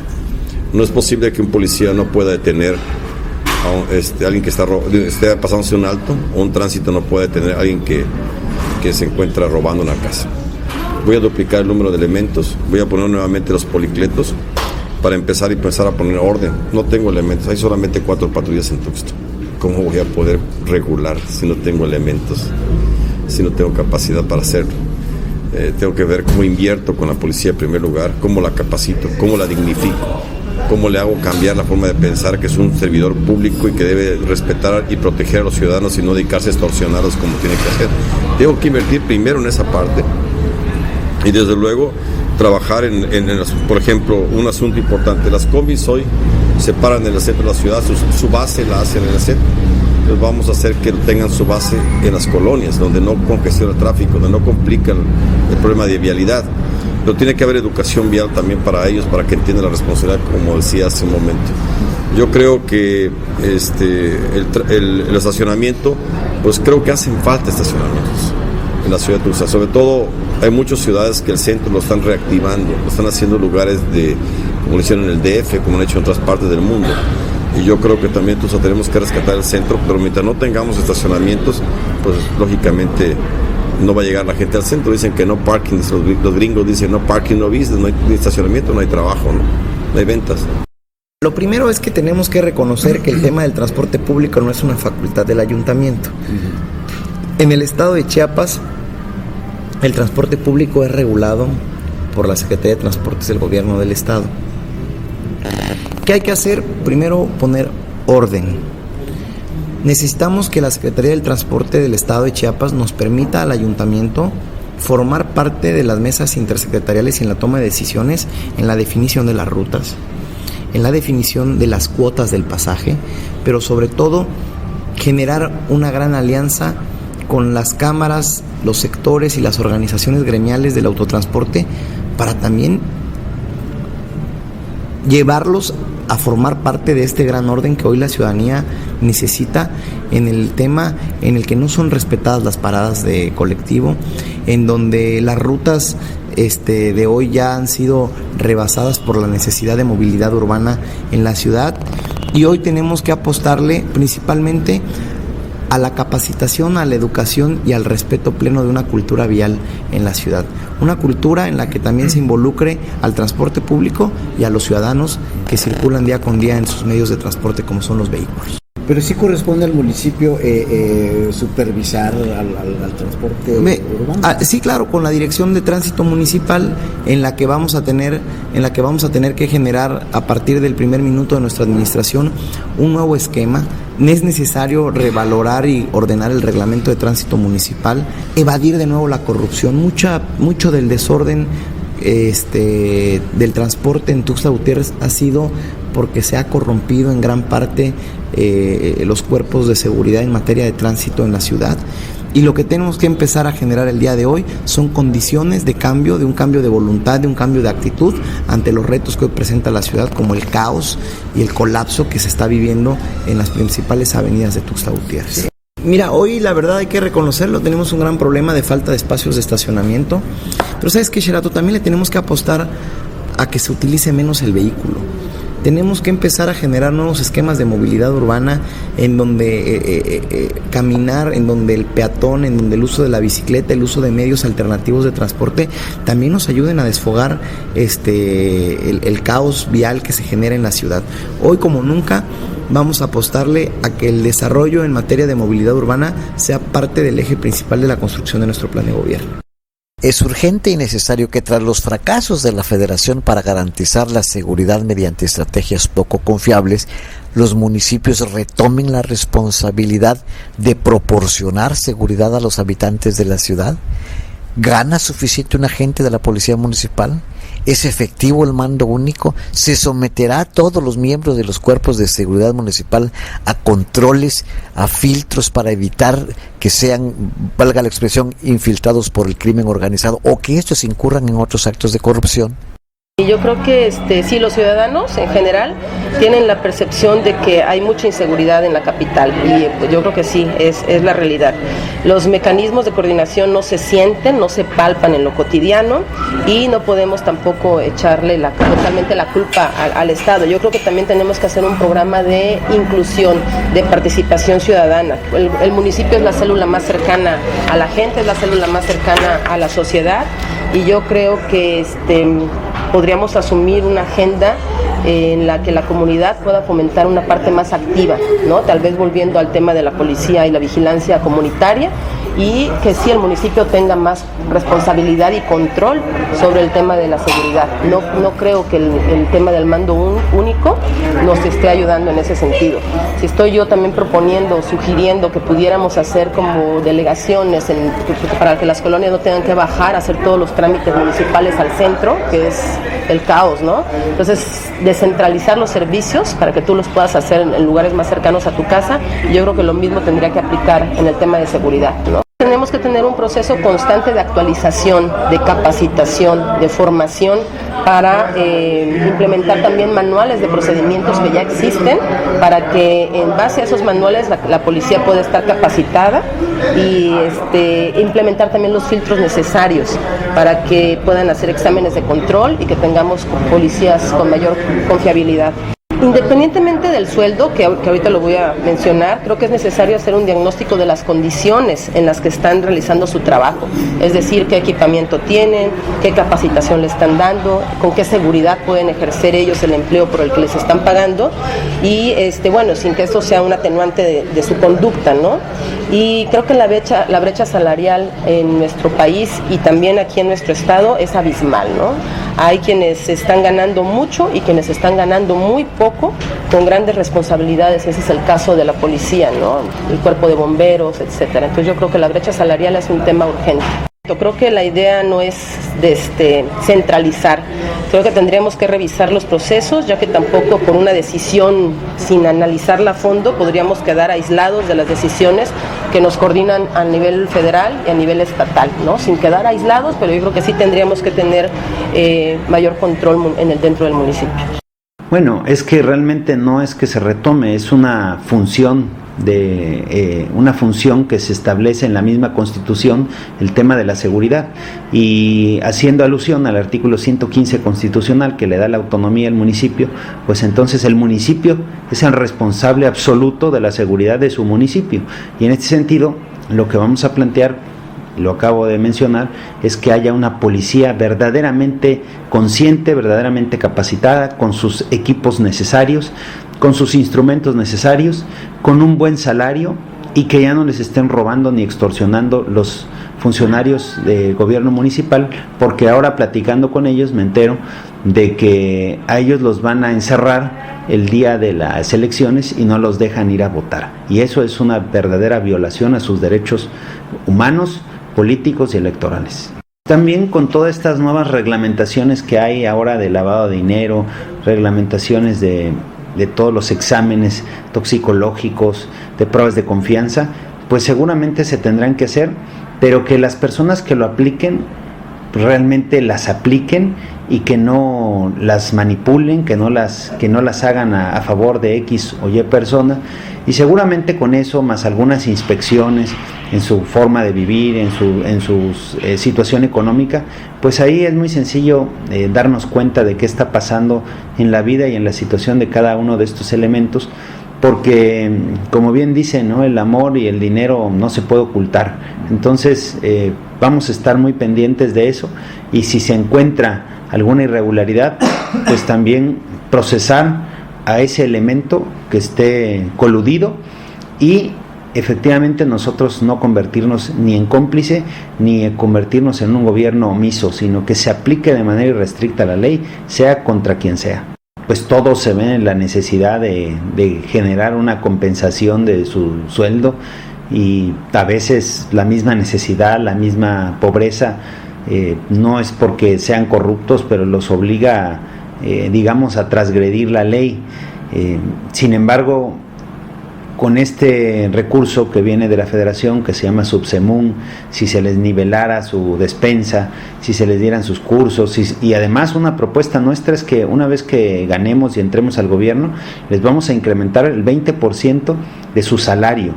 No es posible que un policía no pueda detener a alguien que esté pasándose un alto, o un tránsito no puede detener a alguien que se encuentra robando una casa. Voy a duplicar el número de elementos, voy a poner nuevamente los policletos para empezar a poner orden. No tengo elementos, hay solamente 4 patrullas en Tuxtla. ¿Cómo voy a poder regular si no tengo elementos, si no tengo capacidad para hacerlo? Tengo que ver cómo invierto con la policía en primer lugar, cómo la capacito, cómo la dignifico, cómo le hago cambiar la forma de pensar, que es un servidor público y que debe respetar y proteger a los ciudadanos y no dedicarse a extorsionarlos como tiene que hacer. Tengo que invertir primero en esa parte y desde luego trabajar por ejemplo, un asunto importante. Las combis hoy se paran en el centro de la ciudad, su base la hacen en el centro. Entonces vamos a hacer que tengan su base en las colonias, donde no congestiona el tráfico, donde no complica el problema de vialidad. Pero tiene que haber educación vial también para ellos, para que entiendan la responsabilidad, como decía hace un momento. Yo creo que el estacionamiento, pues creo que hacen falta estacionamientos en la ciudad de Tuxtla. Sobre todo hay muchas ciudades que el centro lo están reactivando, lo están haciendo lugares como lo hicieron en el DF, como lo han hecho en otras partes del mundo. Y yo creo que también tenemos que rescatar el centro, pero mientras no tengamos estacionamientos, pues lógicamente no va a llegar la gente al centro. Dicen que no parking, los gringos dicen no parking, no business, no hay estacionamiento, no hay trabajo, no hay ventas. Lo primero es que tenemos que reconocer que el tema del transporte público no es una facultad del ayuntamiento. En el estado de Chiapas, el transporte público es regulado por la Secretaría de Transportes del Gobierno del Estado. ¿Qué hay que hacer? Primero, poner orden. Necesitamos que la Secretaría del Transporte del Estado de Chiapas nos permita al ayuntamiento formar parte de las mesas intersecretariales y en la toma de decisiones, en la definición de las rutas, en la definición de las cuotas del pasaje, pero sobre todo generar una gran alianza con las cámaras, los sectores y las organizaciones gremiales del autotransporte para también llevarlos a formar parte de este gran orden que hoy la ciudadanía necesita en el tema en el que no son respetadas las paradas de colectivo, en donde las rutas de hoy ya han sido rebasadas por la necesidad de movilidad urbana en la ciudad, y hoy tenemos que apostarle principalmente a la capacitación, a la educación y al respeto pleno de una cultura vial en la ciudad. Una cultura en la que también se involucre al transporte público y a los ciudadanos que circulan día con día en sus medios de transporte como son los vehículos. Pero sí corresponde al municipio supervisar al transporte urbano. Sí, claro, con la Dirección de Tránsito Municipal en la que vamos a tener que generar a partir del primer minuto de nuestra administración un nuevo esquema. Es necesario revalorar y ordenar el reglamento de tránsito municipal, evadir de nuevo la corrupción, mucho del desorden del transporte en Tuxtla Gutiérrez ha sido porque se ha corrompido en gran parte los cuerpos de seguridad en materia de tránsito en la ciudad. Y lo que tenemos que empezar a generar el día de hoy son condiciones de cambio, de un cambio de voluntad, de un cambio de actitud ante los retos que hoy presenta la ciudad, como el caos y el colapso que se está viviendo en las principales avenidas de Tuxtla Gutiérrez. Mira, hoy la verdad hay que reconocerlo, tenemos un gran problema de falta de espacios de estacionamiento, pero ¿sabes qué, Sherato? También le tenemos que apostar a que se utilice menos el vehículo. Tenemos que empezar a generar nuevos esquemas de movilidad urbana en donde caminar, en donde el peatón, en donde el uso de la bicicleta, el uso de medios alternativos de transporte también nos ayuden a desfogar el caos vial que se genera en la ciudad. Hoy como nunca vamos a apostarle a que el desarrollo en materia de movilidad urbana sea parte del eje principal de la construcción de nuestro plan de gobierno. Es urgente y necesario que tras los fracasos de la Federación para garantizar la seguridad mediante estrategias poco confiables, los municipios retomen la responsabilidad de proporcionar seguridad a los habitantes de la ciudad. ¿Gana suficiente un agente de la Policía Municipal? ¿Es efectivo el mando único? ¿Se someterá a todos los miembros de los cuerpos de seguridad municipal a controles, a filtros para evitar que sean, valga la expresión, infiltrados por el crimen organizado o que estos incurran en otros actos de corrupción? Y yo creo que sí, los ciudadanos en general tienen la percepción de que hay mucha inseguridad en la capital y pues, yo creo que sí, es la realidad. Los mecanismos de coordinación no se sienten, no se palpan en lo cotidiano y no podemos tampoco echarle totalmente la culpa al Estado. Yo creo que también tenemos que hacer un programa de inclusión, de participación ciudadana. El municipio es la célula más cercana a la gente, es la célula más cercana a la sociedad y yo creo que podríamos asumir una agenda en la que la comunidad pueda fomentar una parte más activa, ¿no? Tal vez volviendo al tema de la policía y la vigilancia comunitaria y que sí el municipio tenga más responsabilidad y control sobre el tema de la seguridad. No creo que el tema del mando único nos esté ayudando en ese sentido. Si estoy yo también proponiendo, sugiriendo que pudiéramos hacer como delegaciones para que las colonias no tengan que bajar a hacer todos los trámites municipales al centro, que es el caos, ¿no? Entonces, descentralizar los servicios para que tú los puedas hacer en lugares más cercanos a tu casa, y yo creo que lo mismo tendría que aplicar en el tema de seguridad, ¿no? Tenemos que tener un proceso constante de actualización, de capacitación, de formación para implementar también manuales de procedimientos que ya existen, para que en base a esos manuales la policía pueda estar capacitada y implementar también los filtros necesarios para que puedan hacer exámenes de control y que tengamos policías con mayor confiabilidad. Independientemente del sueldo, que ahorita lo voy a mencionar, creo que es necesario hacer un diagnóstico de las condiciones en las que están realizando su trabajo. Es decir, qué equipamiento tienen, qué capacitación le están dando, con qué seguridad pueden ejercer ellos el empleo por el que les están pagando y, sin que esto sea un atenuante de su conducta, ¿no? Y creo que la brecha salarial en nuestro país y también aquí en nuestro estado es abismal, ¿no? Hay quienes están ganando mucho y quienes están ganando muy poco con grandes responsabilidades. Ese es el caso de la policía, ¿no? El cuerpo de bomberos, etcétera. Entonces yo creo que la brecha salarial es un tema urgente. Creo que la idea no es centralizar. Creo que tendríamos que revisar los procesos, ya que tampoco por una decisión sin analizarla a fondo podríamos quedar aislados de las decisiones que nos coordinan a nivel federal y a nivel estatal, ¿no? Sin quedar aislados, pero yo creo que sí tendríamos que tener mayor control dentro del municipio. Bueno, es que realmente no es que se retome, es una función que se establece en la misma Constitución, el tema de la seguridad, y haciendo alusión al artículo 115 constitucional que le da la autonomía al municipio, pues entonces el municipio es el responsable absoluto de la seguridad de su municipio, y en este sentido lo que vamos a plantear, lo acabo de mencionar, es que haya una policía verdaderamente consciente, verdaderamente capacitada, con sus equipos necesarios, con sus instrumentos necesarios, con un buen salario y que ya no les estén robando ni extorsionando los funcionarios del gobierno municipal, porque ahora platicando con ellos me entero de que a ellos los van a encerrar el día de las elecciones y no los dejan ir a votar, y eso es una verdadera violación a sus derechos humanos, políticos y electorales. También con todas estas nuevas reglamentaciones que hay ahora de lavado de dinero, reglamentaciones de todos los exámenes toxicológicos, de pruebas de confianza, pues seguramente se tendrán que hacer, pero que las personas que lo apliquen realmente las apliquen y que no las manipulen, que no las hagan a favor de X o Y persona, y seguramente con eso, más algunas inspecciones en su forma de vivir, en su situación económica, pues ahí es muy sencillo darnos cuenta de qué está pasando en la vida y en la situación de cada uno de estos elementos, porque como bien dicen, ¿no?, el amor y el dinero no se puede ocultar. Entonces vamos a estar muy pendientes de eso, y si se encuentra alguna irregularidad, pues también procesar a ese elemento que esté coludido, y efectivamente nosotros no convertirnos ni en cómplice ni convertirnos en un gobierno omiso, sino que se aplique de manera irrestricta la ley, sea contra quien sea. Pues todos se ven en la necesidad de generar una compensación de su sueldo, y a veces la misma necesidad, la misma pobreza, no es porque sean corruptos, pero los obliga a transgredir la ley. Sin embargo, con este recurso que viene de la Federación, que se llama Subsemún, si se les nivelara su despensa, si se les dieran sus cursos, y además una propuesta nuestra es que una vez que ganemos y entremos al gobierno, les vamos a incrementar el 20% de su salario.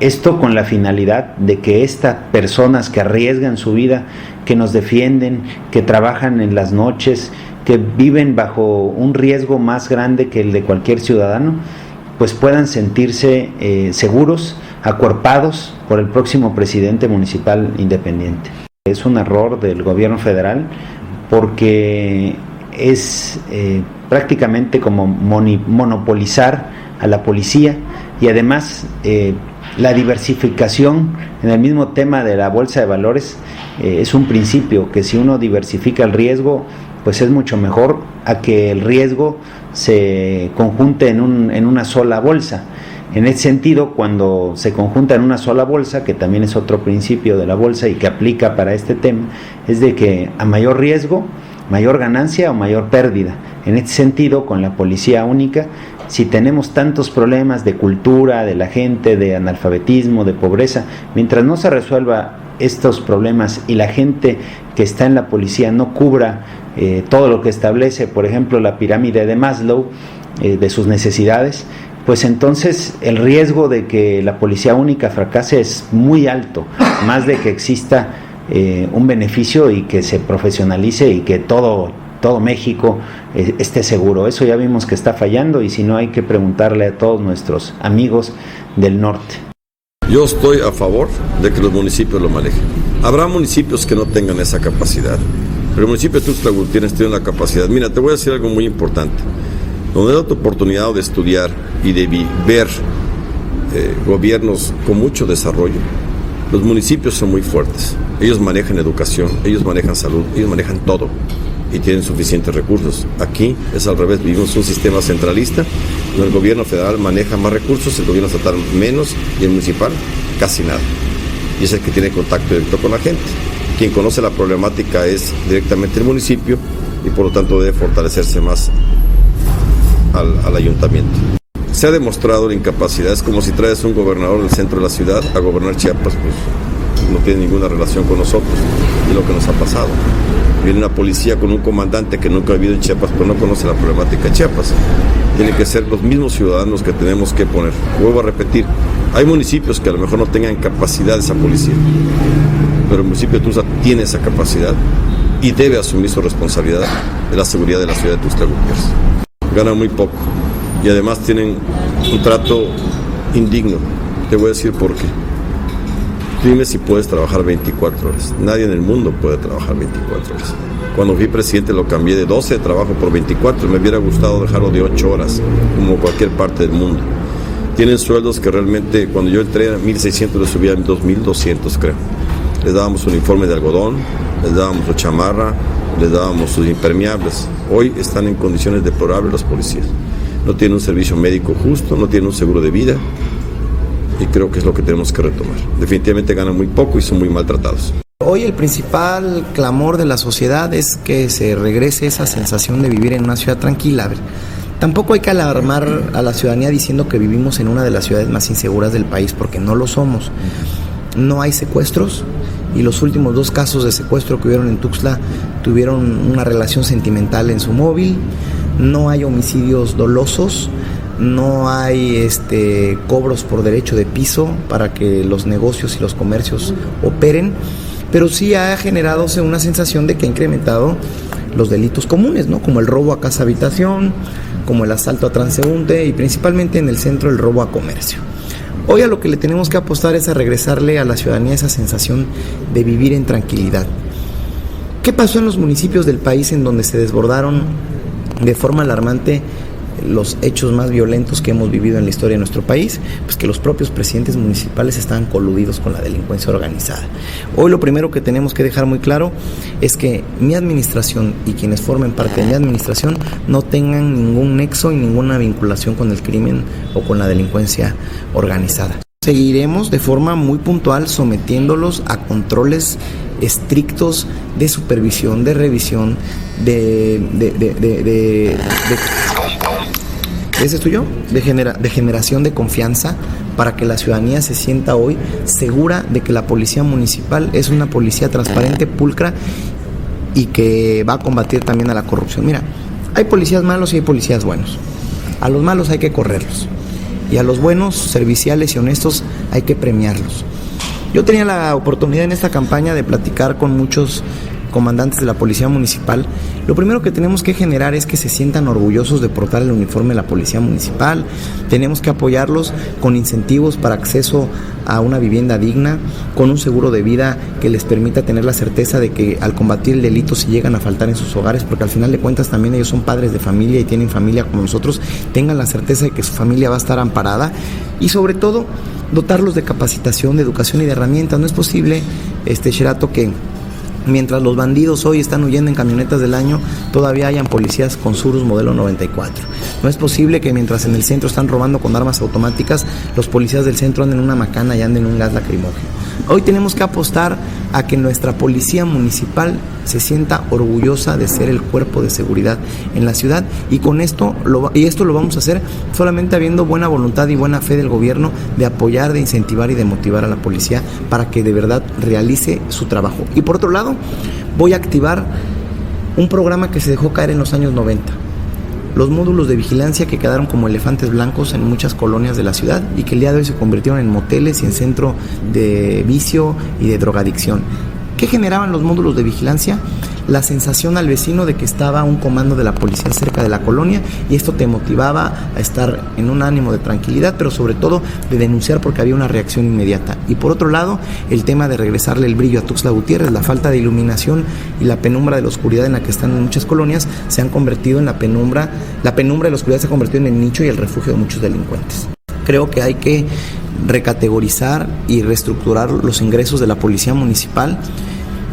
Esto con la finalidad de que estas personas que arriesgan su vida, que nos defienden, que trabajan en las noches, que viven bajo un riesgo más grande que el de cualquier ciudadano, pues puedan sentirse seguros, acuerpados por el próximo presidente municipal independiente. Es un error del gobierno federal, porque es prácticamente como monopolizar a la policía, y además la diversificación en el mismo tema de la bolsa de valores es un principio, que si uno diversifica el riesgo, pues es mucho mejor a que el riesgo se conjunte en una sola bolsa. En ese sentido, cuando se conjunta en una sola bolsa, que también es otro principio de la bolsa y que aplica para este tema, es de que a mayor riesgo, mayor ganancia o mayor pérdida. En este sentido, con la policía única, si tenemos tantos problemas de cultura, de la gente, de analfabetismo, de pobreza, mientras no se resuelva estos problemas y la gente que está en la policía no cubra todo lo que establece, por ejemplo, la pirámide de Maslow, de sus necesidades, pues entonces el riesgo de que la policía única fracase es muy alto, más de que exista un beneficio y que se profesionalice y que todo México esté seguro. Eso ya vimos que está fallando, y si no, hay que preguntarle a todos nuestros amigos del norte. Yo estoy a favor de que los municipios lo manejen. Habrá municipios que no tengan esa capacidad, pero el municipio de Tuxtla Gutiérrez tiene la capacidad. Mira, te voy a decir algo muy importante. Donde da tu oportunidad de estudiar y de ver gobiernos con mucho desarrollo, los municipios son muy fuertes. Ellos manejan educación, ellos manejan salud, ellos manejan todo y tienen suficientes recursos. Aquí es al revés, vivimos un sistema centralista donde el gobierno federal maneja más recursos, el gobierno estatal menos y el municipal casi nada. Y es el que tiene contacto directo con la gente. Quien conoce la problemática es directamente el municipio y por lo tanto debe fortalecerse más al ayuntamiento. Se ha demostrado la incapacidad. Es como si traes un gobernador del centro de la ciudad a gobernar Chiapas, pues no tiene ninguna relación con nosotros y lo que nos ha pasado. Viene una policía con un comandante que nunca ha vivido en Chiapas, pero no conoce la problemática de Chiapas. Tienen que ser los mismos ciudadanos que tenemos que poner. Vuelvo a repetir, hay municipios que a lo mejor no tengan capacidad de esa policía, pero el municipio de Tuxtla tiene esa capacidad y debe asumir su responsabilidad de la seguridad de la ciudad de Tuxtla Gutiérrez. Ganan muy poco y además tienen un trato indigno. Te voy a decir por qué. Dime si puedes trabajar 24 horas. Nadie en el mundo puede trabajar 24 horas. Cuando fui presidente lo cambié de 12 de trabajo por 24. Me hubiera gustado dejarlo de 8 horas, como cualquier parte del mundo. Tienen sueldos que realmente, cuando yo entré a 1.600, les subía a 2.200, creo. Les dábamos uniforme de algodón, les dábamos su chamarra, les dábamos sus impermeables. Hoy están en condiciones deplorables los policías. No tienen un servicio médico justo, no tienen un seguro de vida, y creo que es lo que tenemos que retomar. Definitivamente ganan muy poco y son muy maltratados. Hoy el principal clamor de la sociedad es que se regrese esa sensación de vivir en una ciudad tranquila. A ver, tampoco hay que alarmar a la ciudadanía diciendo que vivimos en una de las ciudades más inseguras del país, porque no lo somos. No hay secuestros, y los últimos 2 casos de secuestro que hubieron en Tuxtla tuvieron una relación sentimental en su móvil. No hay homicidios dolosos, no hay cobros por derecho de piso para que los negocios y los comercios operen, pero sí ha generado una sensación de que ha incrementado los delitos comunes, ¿no? Como el robo a casa habitación, como el asalto a transeúnte y principalmente en el centro el robo a comercio. Hoy a lo que le tenemos que apostar es a regresarle a la ciudadanía esa sensación de vivir en tranquilidad. ¿Qué pasó en los municipios del país en donde se desbordaron de forma alarmante los hechos más violentos que hemos vivido en la historia de nuestro país? Pues que los propios presidentes municipales estaban coludidos con la delincuencia organizada. Hoy lo primero que tenemos que dejar muy claro es que mi administración y quienes formen parte de mi administración no tengan ningún nexo y ninguna vinculación con el crimen o con la delincuencia organizada. Seguiremos de forma muy puntual sometiéndolos a controles estrictos de supervisión, de revisión, ¿ese es tuyo? De generación de confianza, para que la ciudadanía se sienta hoy segura de que la policía municipal es una policía transparente, pulcra y que va a combatir también a la corrupción. Mira, hay policías malos y hay policías buenos. A los malos hay que correrlos y a los buenos, serviciales y honestos hay que premiarlos. Yo tenía la oportunidad en esta campaña de platicar con muchos comandantes de la policía municipal. Lo primero que tenemos que generar es que se sientan orgullosos de portar el uniforme de la policía municipal. Tenemos que apoyarlos con incentivos para acceso a una vivienda digna, con un seguro de vida que les permita tener la certeza de que al combatir el delito, si llegan a faltar en sus hogares, porque al final de cuentas también ellos son padres de familia y tienen familia como nosotros, tengan la certeza de que su familia va a estar amparada, y sobre todo dotarlos de capacitación, de educación y de herramientas. No es posible, Sherato, que mientras los bandidos hoy están huyendo en camionetas del año, todavía hayan policías con Surus modelo 94. No es posible que mientras en el centro están robando con armas automáticas, los policías del centro anden en una macana y anden en un gas lacrimógeno. Hoy tenemos que apostar a que nuestra policía municipal se sienta orgullosa de ser el cuerpo de seguridad en la ciudad, y con esto lo vamos a hacer solamente habiendo buena voluntad y buena fe del gobierno de apoyar, de incentivar y de motivar a la policía para que de verdad realice su trabajo. Y por otro lado, voy a activar un programa que se dejó caer en los años 90. Los módulos de vigilancia que quedaron como elefantes blancos en muchas colonias de la ciudad y que el día de hoy se convirtieron en moteles y en centro de vicio y de drogadicción. ¿Qué generaban los módulos de vigilancia? La sensación al vecino de que estaba un comando de la policía cerca de la colonia, y esto te motivaba a estar en un ánimo de tranquilidad, pero sobre todo de denunciar porque había una reacción inmediata. Y por otro lado, el tema de regresarle el brillo a Tuxtla Gutiérrez, la falta de iluminación y la penumbra de la oscuridad en la que están en muchas colonias se han convertido en la penumbra de la oscuridad se ha convertido en el nicho y el refugio de muchos delincuentes. Creo que hay que recategorizar y reestructurar los ingresos de la policía municipal.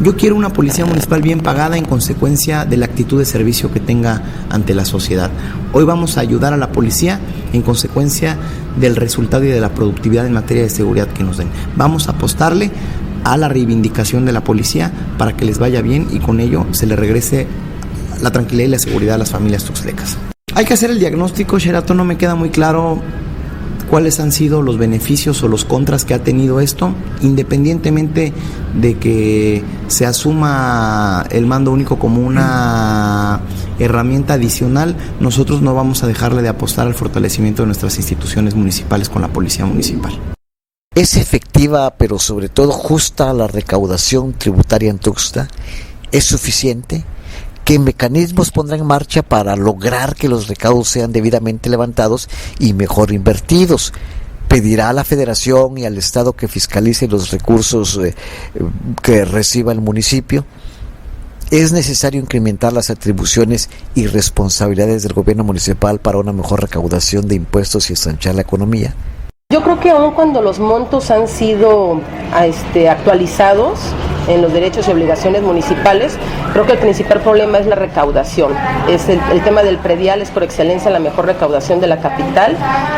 Yo quiero una policía municipal bien pagada en consecuencia de la actitud de servicio que tenga ante la sociedad. Hoy vamos a ayudar a la policía en consecuencia del resultado y de la productividad en materia de seguridad que nos den. Vamos a apostarle a la reivindicación de la policía para que les vaya bien y con ello se le regrese la tranquilidad y la seguridad a las familias tuxtlecas. Hay que hacer el diagnóstico, Sherato. No me queda muy claro cuáles han sido los beneficios o los contras que ha tenido esto, independientemente de que se asuma el mando único como una herramienta adicional. Nosotros no vamos a dejarle de apostar al fortalecimiento de nuestras instituciones municipales con la policía municipal. ¿Es efectiva, pero sobre todo justa, la recaudación tributaria en Tuxtla? ¿Es suficiente? ¿Qué mecanismos pondrá en marcha para lograr que los recaudos sean debidamente levantados y mejor invertidos? ¿Pedirá a la Federación y al Estado que fiscalice los recursos que reciba el municipio? ¿Es necesario incrementar las atribuciones y responsabilidades del gobierno municipal para una mejor recaudación de impuestos y ensanchar la economía? Yo creo que aun cuando los montos han sido actualizados en los derechos y obligaciones municipales, creo que el principal problema es la recaudación. Es el tema del predial es por excelencia la mejor recaudación de la capital.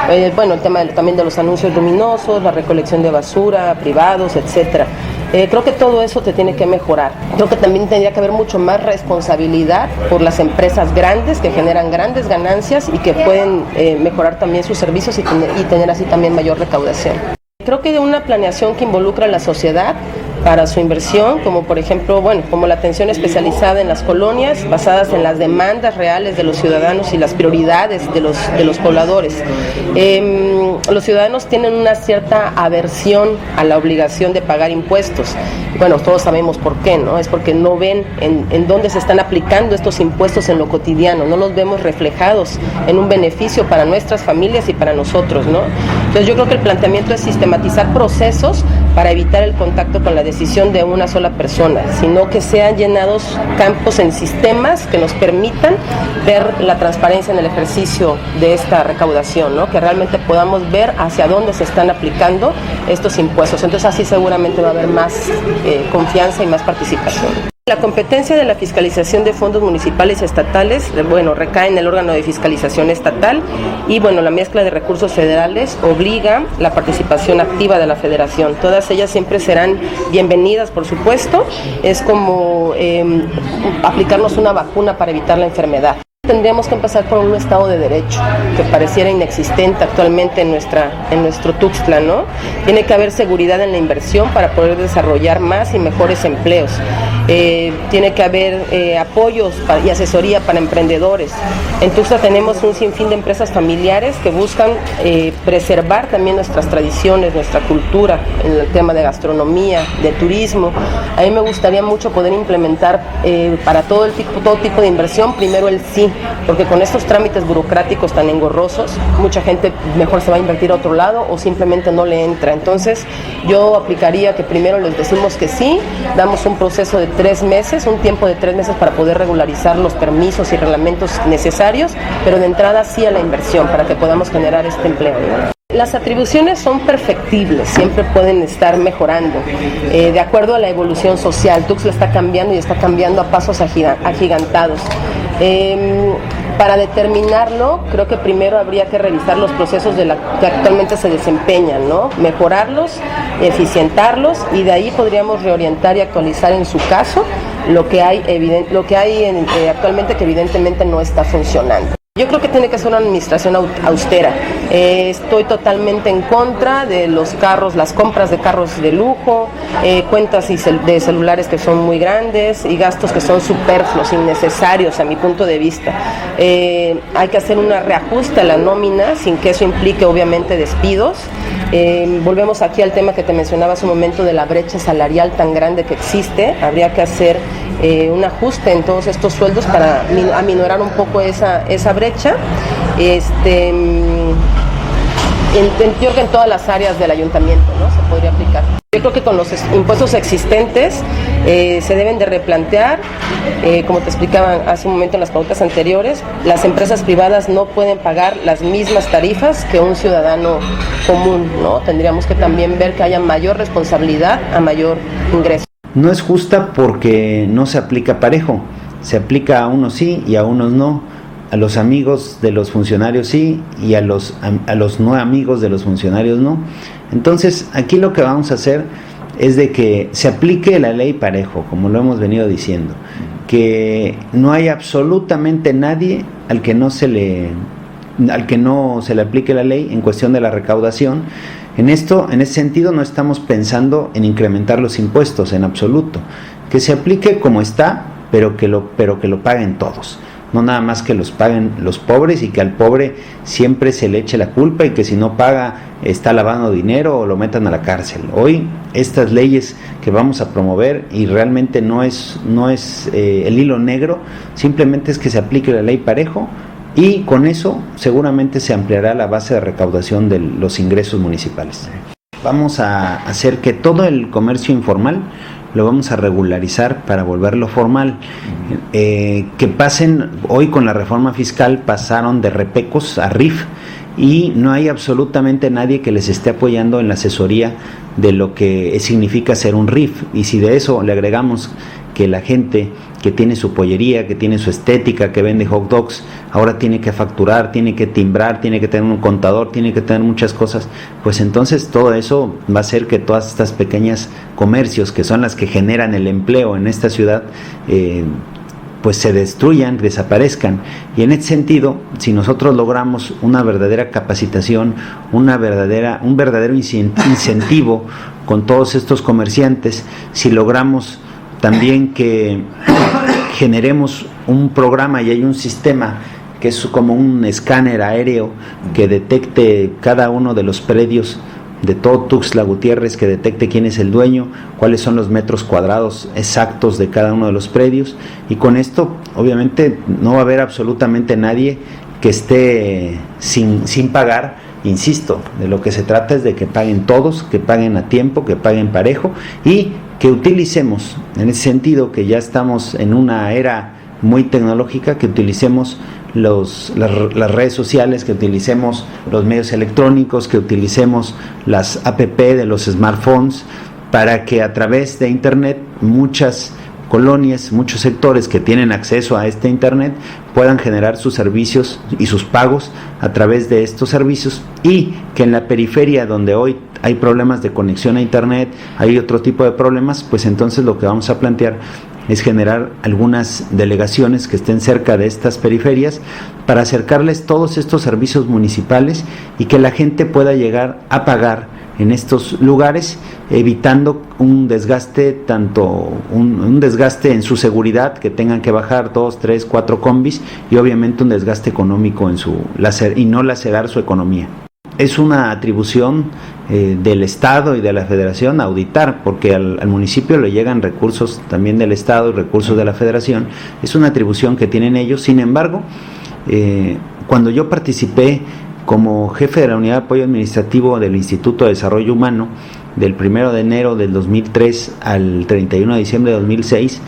El tema también de los anuncios luminosos, la recolección de basura, privados, etcétera. Creo que todo eso te tiene que mejorar. Creo que también tendría que haber mucho más responsabilidad por las empresas grandes que generan grandes ganancias y que pueden mejorar también sus servicios y tener así también mayor recaudación. Creo que una planeación que involucra a la sociedad para su inversión, como por ejemplo, como la atención especializada en las colonias, basadas en las demandas reales de los ciudadanos y las prioridades de los pobladores. Los ciudadanos tienen una cierta aversión a la obligación de pagar impuestos. Bueno, todos sabemos por qué, ¿no? Es porque no ven en dónde se están aplicando estos impuestos en lo cotidiano, no los vemos reflejados en un beneficio para nuestras familias y para nosotros, ¿no? Entonces yo creo que el planteamiento es sistematizar procesos para evitar el contacto con la decisión de una sola persona, sino que sean llenados campos en sistemas que nos permitan ver la transparencia en el ejercicio de esta recaudación, ¿no? Que realmente podamos ver hacia dónde se están aplicando estos impuestos. Entonces así seguramente va a haber más confianza y más participación. La competencia de la fiscalización de fondos municipales y estatales, recae en el órgano de fiscalización estatal y la mezcla de recursos federales obliga la participación activa de la Federación. Todas ellas siempre serán bienvenidas, por supuesto. Es como aplicarnos una vacuna para evitar la enfermedad. Tendríamos que empezar por un Estado de Derecho, que pareciera inexistente actualmente en nuestro Tuxtla, ¿no? Tiene que haber seguridad en la inversión para poder desarrollar más y mejores empleos. Tiene que haber apoyos y asesoría para emprendedores. En Tuxtla tenemos un sinfín de empresas familiares que buscan preservar también nuestras tradiciones, nuestra cultura, en el tema de gastronomía, de turismo. A mí me gustaría mucho poder implementar para todo tipo de inversión, primero el sí, porque con estos trámites burocráticos tan engorrosos, mucha gente mejor se va a invertir a otro lado o simplemente no le entra. Entonces yo aplicaría que primero les decimos que sí, damos un proceso de 3 meses, un tiempo de 3 meses para poder regularizar los permisos y reglamentos necesarios, pero de entrada sí a la inversión para que podamos generar este empleo, ¿no? Las atribuciones son perfectibles, siempre pueden estar mejorando, de acuerdo a la evolución social. Tuxtla está cambiando y está cambiando a pasos agigantados. Para determinarlo, creo que primero habría que revisar los procesos que actualmente se desempeñan, ¿no? Mejorarlos, eficientarlos, y de ahí podríamos reorientar y actualizar en su caso lo que hay actualmente, que evidentemente no está funcionando. Yo creo que tiene que ser una administración austera. Estoy totalmente en contra de los carros, las compras de carros de lujo, cuentas de celulares que son muy grandes y gastos que son superfluos, innecesarios a mi punto de vista. Hay que hacer un reajuste a la nómina sin que eso implique obviamente despidos. Volvemos aquí al tema que te mencionaba hace un momento de la brecha salarial tan grande que existe. Habría que hacer un ajuste en todos estos sueldos para aminorar un poco esa brecha. Yo creo que en todas las áreas del ayuntamiento, ¿no?, se podría aplicar. Yo creo que con los impuestos existentes se deben de replantear, como te explicaba hace un momento en las pautas anteriores, las empresas privadas no pueden pagar las mismas tarifas que un ciudadano común, ¿no? Tendríamos que también ver que haya mayor responsabilidad a mayor ingreso. No es justa porque no se aplica parejo, se aplica a unos sí y a unos no, a los amigos de los funcionarios sí y a los no amigos de los funcionarios no. Entonces aquí lo que vamos a hacer es de que se aplique la ley parejo, como lo hemos venido diciendo, que no hay absolutamente nadie al que no se le aplique la ley en cuestión de la recaudación. En ese sentido no estamos pensando en incrementar los impuestos en absoluto, que se aplique como está, pero que lo paguen todos, no nada más que los paguen los pobres y que al pobre siempre se le eche la culpa y que si no paga está lavando dinero o lo metan a la cárcel. Hoy estas leyes que vamos a promover, y realmente no es el hilo negro, simplemente es que se aplique la ley parejo, y con eso seguramente se ampliará la base de recaudación de los ingresos municipales. Vamos a hacer que todo el comercio informal lo vamos a regularizar para volverlo formal. Que pasen, hoy con la reforma fiscal pasaron de repecos a RIF, y no hay absolutamente nadie que les esté apoyando en la asesoría de lo que significa ser un RIF. Y si de eso le agregamos que la gente que tiene su pollería, que tiene su estética, que vende hot dogs, ahora tiene que facturar, tiene que timbrar, tiene que tener un contador, tiene que tener muchas cosas, pues entonces todo eso va a hacer que todas estas pequeñas comercios, que son las que generan el empleo en esta ciudad, pues se destruyan, desaparezcan. Y en ese sentido, si nosotros logramos una verdadera capacitación, un verdadero incentivo con todos estos comerciantes, si logramos también que generemos un programa y hay un sistema que es como un escáner aéreo que detecte cada uno de los predios de todo Tuxtla Gutiérrez, que detecte quién es el dueño, cuáles son los metros cuadrados exactos de cada uno de los predios, y con esto obviamente no va a haber absolutamente nadie que esté sin pagar. Insisto, de lo que se trata es de que paguen todos, que paguen a tiempo, que paguen parejo, y que utilicemos, en ese sentido que ya estamos en una era muy tecnológica, que utilicemos las redes sociales, que utilicemos los medios electrónicos, que utilicemos las app de los smartphones, para que a través de internet muchas colonias, muchos sectores que tienen acceso a este internet puedan generar sus servicios y sus pagos a través de estos servicios, y que en la periferia donde hoy hay problemas de conexión a internet, hay otro tipo de problemas, pues entonces lo que vamos a plantear es generar algunas delegaciones que estén cerca de estas periferias para acercarles todos estos servicios municipales y que la gente pueda llegar a pagar en estos lugares, evitando un desgaste, un desgaste en su seguridad, que tengan que bajar 2, 3, 4 combis, y obviamente un desgaste económico y no lacerar su economía. Es una atribución del Estado y de la Federación auditar, porque al municipio le llegan recursos también del Estado y recursos de la Federación. Es una atribución que tienen ellos. Sin embargo, cuando yo participé como jefe de la Unidad de Apoyo Administrativo del Instituto de Desarrollo Humano, del 1 de enero del 2003 al 31 de diciembre de 2006,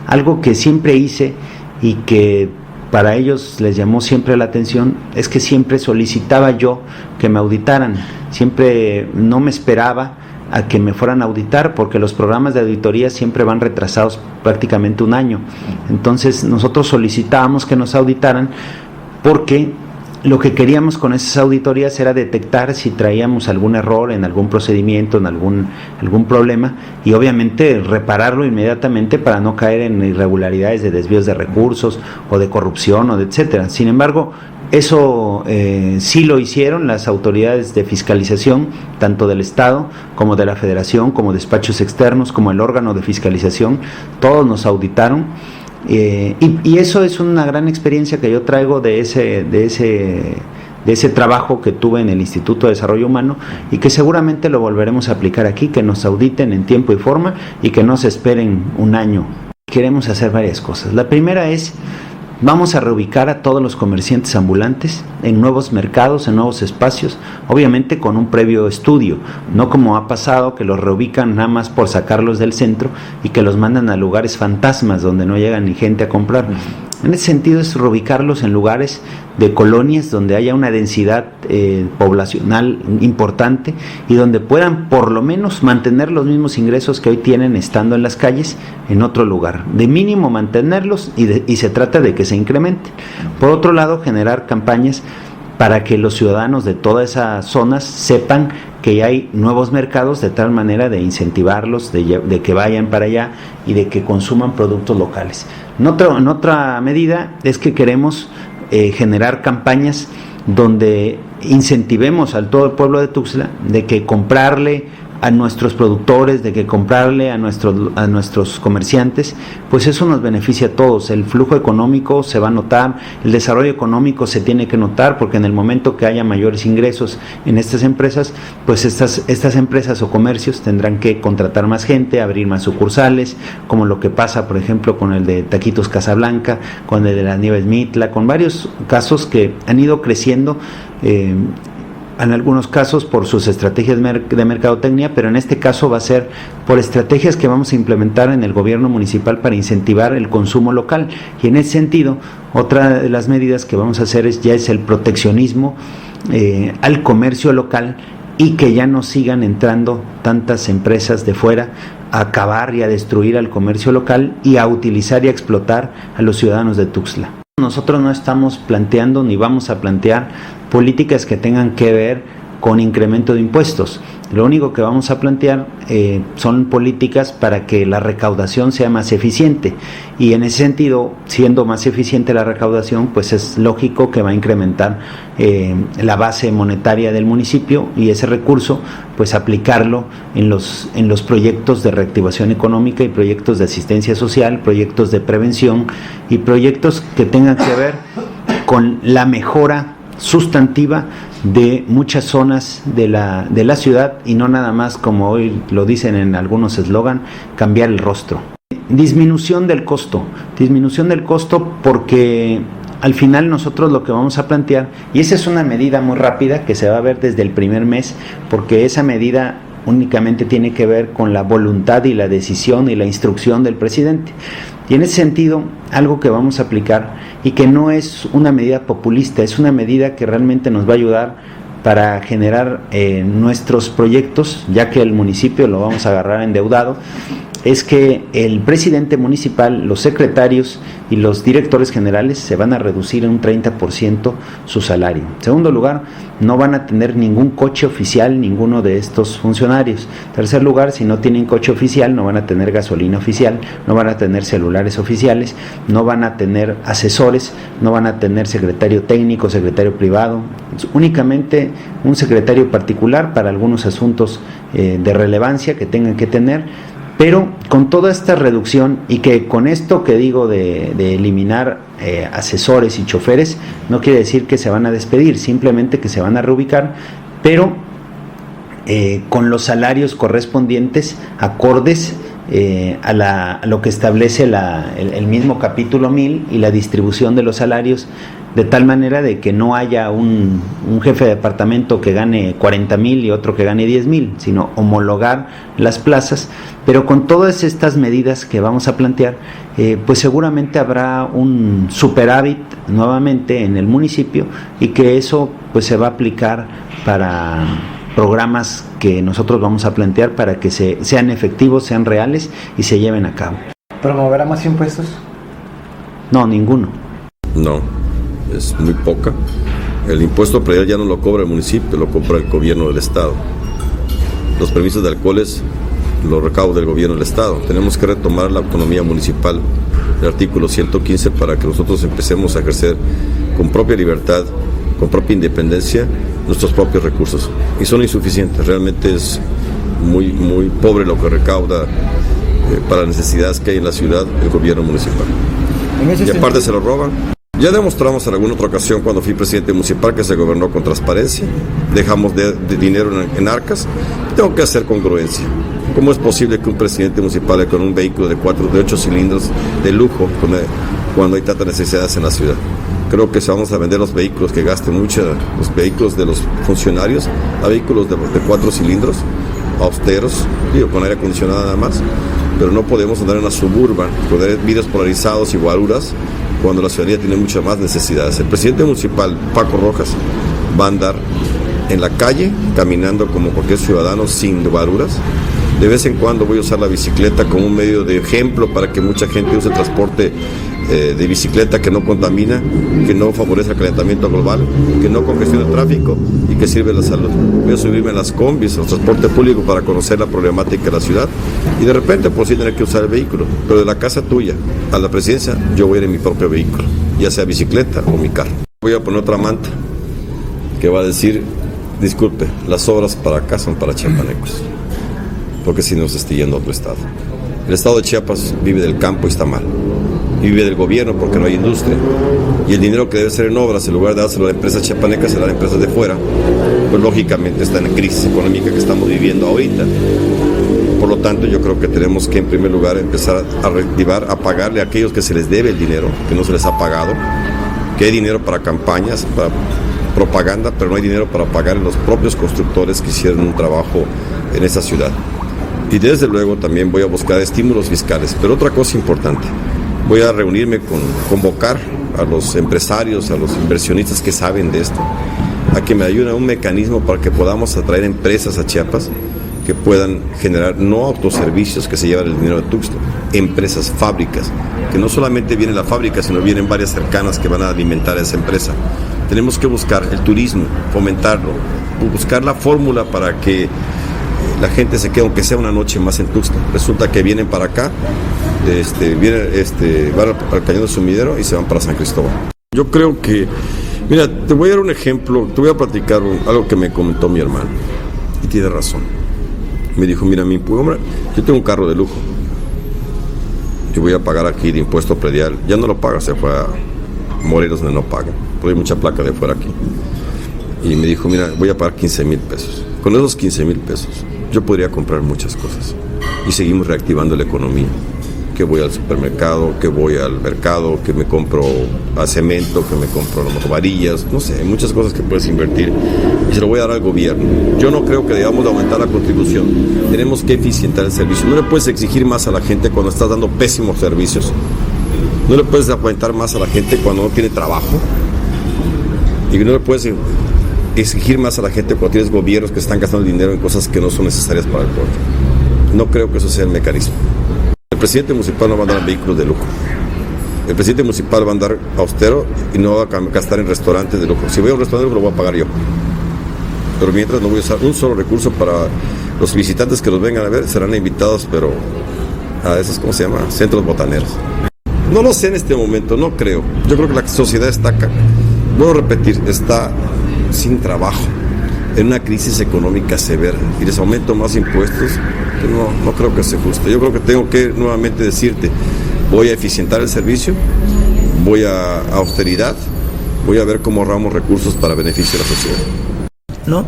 algo que siempre hice y que para ellos les llamó siempre la atención es que siempre solicitaba yo que me auditaran, siempre no me esperaba a que me fueran a auditar, porque los programas de auditoría siempre van retrasados prácticamente un año. Entonces nosotros solicitábamos que nos auditaran porque lo que queríamos con esas auditorías era detectar si traíamos algún error en algún procedimiento, en algún problema, y obviamente repararlo inmediatamente para no caer en irregularidades de desvíos de recursos o de corrupción o de etcétera. Sin embargo, eso sí lo hicieron las autoridades de fiscalización, tanto del Estado como de la Federación, como despachos externos, como el órgano de fiscalización, todos nos auditaron. Y eso es una gran experiencia que yo traigo de ese trabajo que tuve en el Instituto de Desarrollo Humano, y que seguramente lo volveremos a aplicar aquí, que nos auditen en tiempo y forma y que no se esperen un año. Queremos hacer varias cosas. La primera es: vamos a reubicar a todos los comerciantes ambulantes en nuevos mercados, en nuevos espacios, obviamente con un previo estudio, no como ha pasado que los reubican nada más por sacarlos del centro y que los mandan a lugares fantasmas donde no llega ni gente a comprar. En ese sentido es reubicarlos en lugares de colonias donde haya una densidad poblacional importante y donde puedan por lo menos mantener los mismos ingresos que hoy tienen estando en las calles en otro lugar. De mínimo mantenerlos y se trata de que se incrementen. Por otro lado, generar campañas para que los ciudadanos de todas esas zonas sepan que ya hay nuevos mercados, de tal manera de incentivarlos, de que vayan para allá y de que consuman productos locales. En otra medida es que queremos generar campañas donde incentivemos a todo el pueblo de Tuxtla de que comprarle a nuestros productores, de que comprarle a nuestros comerciantes, pues eso nos beneficia a todos. El flujo económico se va a notar, el desarrollo económico se tiene que notar, porque en el momento que haya mayores ingresos en estas empresas, pues estas empresas o comercios tendrán que contratar más gente, abrir más sucursales, como lo que pasa, por ejemplo, con el de Taquitos Casablanca, con el de las Nieves Mitla, con varios casos que han ido creciendo, en algunos casos por sus estrategias de mercadotecnia, pero en este caso va a ser por estrategias que vamos a implementar en el gobierno municipal para incentivar el consumo local. Y en ese sentido, otra de las medidas que vamos a hacer es el proteccionismo al comercio local, y que ya no sigan entrando tantas empresas de fuera a acabar y a destruir al comercio local y a utilizar y a explotar a los ciudadanos de Tuxtla. Nosotros no estamos planteando ni vamos a plantear políticas que tengan que ver con incremento de impuestos. Lo único que vamos a plantear son políticas para que la recaudación sea más eficiente, y en ese sentido, siendo más eficiente la recaudación, pues es lógico que va a incrementar la base monetaria del municipio, y ese recurso pues aplicarlo en los proyectos de reactivación económica y proyectos de asistencia social, proyectos de prevención y proyectos que tengan que ver con la mejora sustantiva de muchas zonas de la ciudad, y no nada más, como hoy lo dicen en algunos eslogan, cambiar el rostro. Disminución del costo porque al final nosotros lo que vamos a plantear, y esa es una medida muy rápida que se va a ver desde el primer mes, porque esa medida únicamente tiene que ver con la voluntad y la decisión y la instrucción del presidente. Y en ese sentido, algo que vamos a aplicar, y que no es una medida populista, es una medida que realmente nos va a ayudar para generar nuestros proyectos, ya que el municipio lo vamos a agarrar endeudado, es que el presidente municipal, los secretarios y los directores generales se van a reducir en un 30% su salario. En segundo lugar, no van a tener ningún coche oficial ninguno de estos funcionarios. En tercer lugar, si no tienen coche oficial, no van a tener gasolina oficial, no van a tener celulares oficiales, no van a tener asesores, no van a tener secretario técnico, secretario privado, únicamente un secretario particular para algunos asuntos de relevancia que tengan que tener. Pero con toda esta reducción, y que con esto que digo de eliminar asesores y choferes, no quiere decir que se van a despedir, simplemente que se van a reubicar, pero con los salarios correspondientes, acordes a lo que establece el mismo capítulo 1000 y la distribución de los salarios de tal manera de que no haya un jefe de departamento que gane 40,000 y otro que gane 10,000, sino homologar las plazas. Pero con todas estas medidas que vamos a plantear, pues seguramente habrá un superávit nuevamente en el municipio, y que eso pues se va a aplicar para programas que nosotros vamos a plantear para que sean efectivos, sean reales y se lleven a cabo. ¿Promoverá más impuestos? No, ninguno. No, es muy poca. El impuesto predial ya no lo cobra el municipio, lo compra el gobierno del estado. Los permisos de alcoholes los recauda el gobierno del estado. Tenemos que retomar la autonomía municipal del artículo 115 para que nosotros empecemos a ejercer con propia libertad, con propia independencia, nuestros propios recursos. Y son insuficientes, realmente es muy pobre lo que recauda para las necesidades que hay en la ciudad el gobierno municipal. Y aparte se lo roban. Ya demostramos en alguna otra ocasión, cuando fui presidente municipal, que se gobernó con transparencia, dejamos de dinero en arcas. Tengo que hacer congruencia. ¿Cómo es posible que un presidente municipal con un vehículo de 8 cilindros de lujo, cuando hay tantas necesidades en la ciudad? Creo que si vamos a vender los vehículos que gasten mucho, los vehículos de los funcionarios, a vehículos de 4 cilindros, austeros, con aire acondicionado nada más, pero no podemos andar en una suburban, con vidrios polarizados y guaruras, cuando la ciudadanía tiene muchas más necesidades. El presidente municipal, Paco Rojas, va a andar en la calle, caminando como cualquier ciudadano, sin guaruras. De vez en cuando voy a usar la bicicleta como un medio de ejemplo para que mucha gente use el transporte de bicicleta que no contamina, que no favorece el calentamiento global, que no congestiona el tráfico y que sirve a la salud. Voy a subirme en las combis, al transporte público, para conocer la problemática de la ciudad, y de repente pues sí tener que usar el vehículo, pero de la casa tuya a la presidencia yo voy a ir en mi propio vehículo, ya sea bicicleta o mi carro. Voy a poner otra manta que va a decir: disculpe, las obras para acá son para chiapanecos, porque si no se está yendo a otro estado. El estado de Chiapas vive del campo y está mal. Vive del gobierno porque no hay industria. Y el dinero que debe ser en obras, en lugar de dárselo a las empresas chiapanecas, se da a las empresas de fuera. Pues lógicamente está en la crisis económica que estamos viviendo ahorita. Por lo tanto, yo creo que tenemos que en primer lugar empezar a reactivar, a pagarle a aquellos que se les debe el dinero, que no se les ha pagado, que hay dinero para campañas, para propaganda, pero no hay dinero para pagar a los propios constructores que hicieron un trabajo en esa ciudad. Y desde luego también voy a buscar estímulos fiscales. Pero otra cosa importante, voy a reunirme convocar a los empresarios, a los inversionistas que saben de esto, a que me ayuden a un mecanismo para que podamos atraer empresas a Chiapas que puedan generar no autoservicios que se llevan el dinero de Tuxtla, empresas, fábricas, que no solamente viene la fábrica, sino vienen varias cercanas que van a alimentar a esa empresa. Tenemos que buscar el turismo, fomentarlo, buscar la fórmula para que la gente se quede, aunque sea una noche más en Tuxtla. Resulta que vienen para acá, van al Cañón de Sumidero y se van para San Cristóbal. Yo creo que, mira, te voy a dar un ejemplo, te voy a platicar algo que me comentó mi hermano, y tiene razón. Me dijo: mira, hombre, yo tengo un carro de lujo y voy a pagar aquí de impuesto predial. Ya no lo paga, se fue a Morelos, donde no paga, porque hay mucha placa de fuera aquí. Y me dijo: mira, voy a pagar 15,000 pesos. Con esos 15,000 pesos yo podría comprar muchas cosas y seguimos reactivando la economía. Que voy al supermercado, que voy al mercado, que me compro a cemento, que me compro varillas, no sé, hay muchas cosas que puedes invertir y se lo voy a dar al gobierno. Yo no creo que debamos de aumentar la contribución, tenemos que eficientar el servicio. No le puedes exigir más a la gente cuando estás dando pésimos servicios, no le puedes aumentar más a la gente cuando no tiene trabajo, y no le puedes exigir más a la gente cuando tienes gobiernos que están gastando dinero en cosas que no son necesarias para el pueblo. No creo que eso sea el mecanismo. El presidente municipal no va a andar en vehículos de lujo. El presidente municipal va a andar austero y no va a gastar en restaurantes de lujo. Si voy a un restaurante de lujo, lo voy a pagar yo. Pero mientras no voy a usar un solo recurso para los visitantes que los vengan a ver, serán invitados, pero a esos, ¿cómo se llama? Centros botaneros. No lo sé en este momento, no creo. Yo creo que la sociedad está, vuelvo a repetir, está sin trabajo, en una crisis económica severa, y les aumento más impuestos. No creo que sea justo. Yo creo que tengo que nuevamente decirte: voy a eficientar el servicio, voy a austeridad, voy a ver cómo ahorramos recursos para beneficio de la sociedad. No,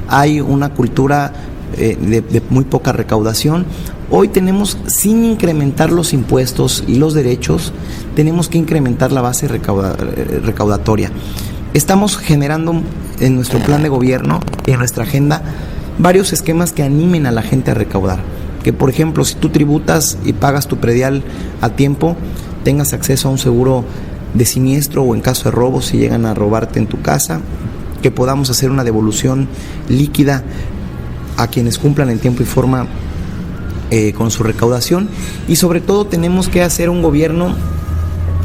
hay una cultura de muy poca recaudación. Hoy tenemos, sin incrementar los impuestos y los derechos, tenemos que incrementar la base recaudatoria. Estamos generando en nuestro plan de gobierno y en nuestra agenda varios esquemas que animen a la gente a recaudar. Que, por ejemplo, si tú tributas y pagas tu predial a tiempo, tengas acceso a un seguro de siniestro, o en caso de robo, si llegan a robarte en tu casa, que podamos hacer una devolución líquida a quienes cumplan en tiempo y forma con su recaudación. Y sobre todo tenemos que hacer un gobierno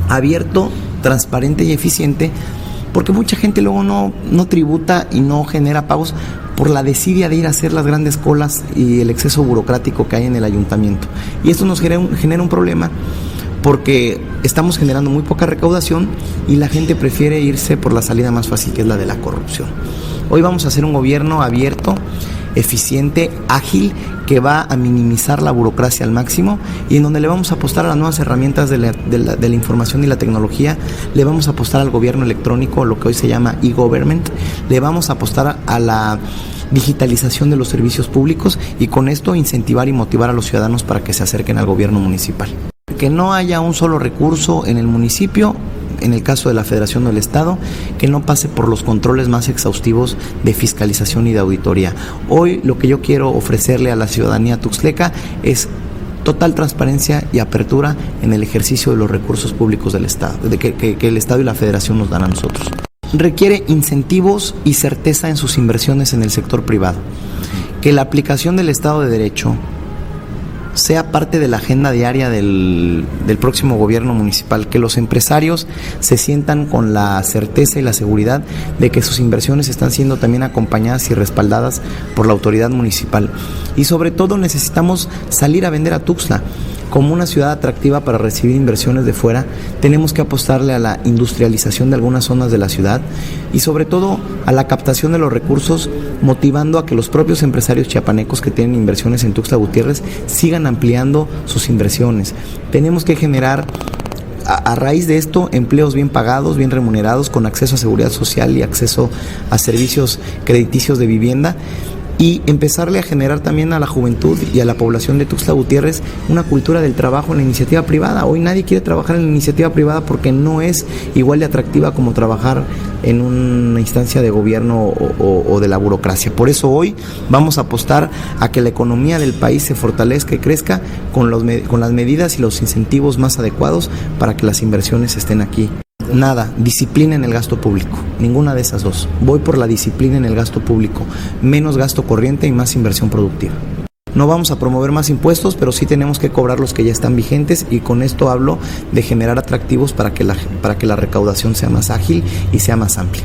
abierto, transparente y eficiente, porque mucha gente luego no tributa y no genera pagos por la desidia de ir a hacer las grandes colas y el exceso burocrático que hay en el ayuntamiento. Y esto nos genera un problema, porque estamos generando muy poca recaudación y la gente prefiere irse por la salida más fácil, que es la de la corrupción. Hoy vamos a hacer un gobierno abierto, eficiente, ágil, que va a minimizar la burocracia al máximo, y en donde le vamos a apostar a las nuevas herramientas de la información y la tecnología. Le vamos a apostar al gobierno electrónico, lo que hoy se llama e-government. Le vamos a apostar a la digitalización de los servicios públicos, y con esto incentivar y motivar a los ciudadanos para que se acerquen al gobierno municipal. Que no haya un solo recurso en el municipio, en el caso de la Federación o del Estado, que no pase por los controles más exhaustivos de fiscalización y de auditoría. Hoy lo que yo quiero ofrecerle a la ciudadanía tuxtleca es total transparencia y apertura en el ejercicio de los recursos públicos del Estado, que el Estado y la Federación nos dan a nosotros. Requiere incentivos y certeza en sus inversiones en el sector privado. Que la aplicación del Estado de Derecho sea parte de la agenda diaria del próximo gobierno municipal, que los empresarios se sientan con la certeza y la seguridad de que sus inversiones están siendo también acompañadas y respaldadas por la autoridad municipal. Y sobre todo necesitamos salir a vender a Tuxtla como una ciudad atractiva para recibir inversiones de fuera. Tenemos que apostarle a la industrialización de algunas zonas de la ciudad y sobre todo a la captación de los recursos, motivando a que los propios empresarios chiapanecos que tienen inversiones en Tuxtla Gutiérrez sigan ampliando sus inversiones. Tenemos que generar a raíz de esto empleos bien pagados, bien remunerados, con acceso a seguridad social y acceso a servicios crediticios de vivienda, y empezarle a generar también a la juventud y a la población de Tuxtla Gutiérrez una cultura del trabajo en la iniciativa privada. Hoy nadie quiere trabajar en la iniciativa privada porque no es igual de atractiva como trabajar en una instancia de gobierno o de la burocracia. Por eso hoy vamos a apostar a que la economía del país se fortalezca y crezca con las medidas y los incentivos más adecuados para que las inversiones estén aquí. Nada, disciplina en el gasto público, ninguna de esas dos. Voy por la disciplina en el gasto público, menos gasto corriente y más inversión productiva. No vamos a promover más impuestos, pero sí tenemos que cobrar los que ya están vigentes, y con esto hablo de generar atractivos para que la recaudación sea más ágil y sea más amplia.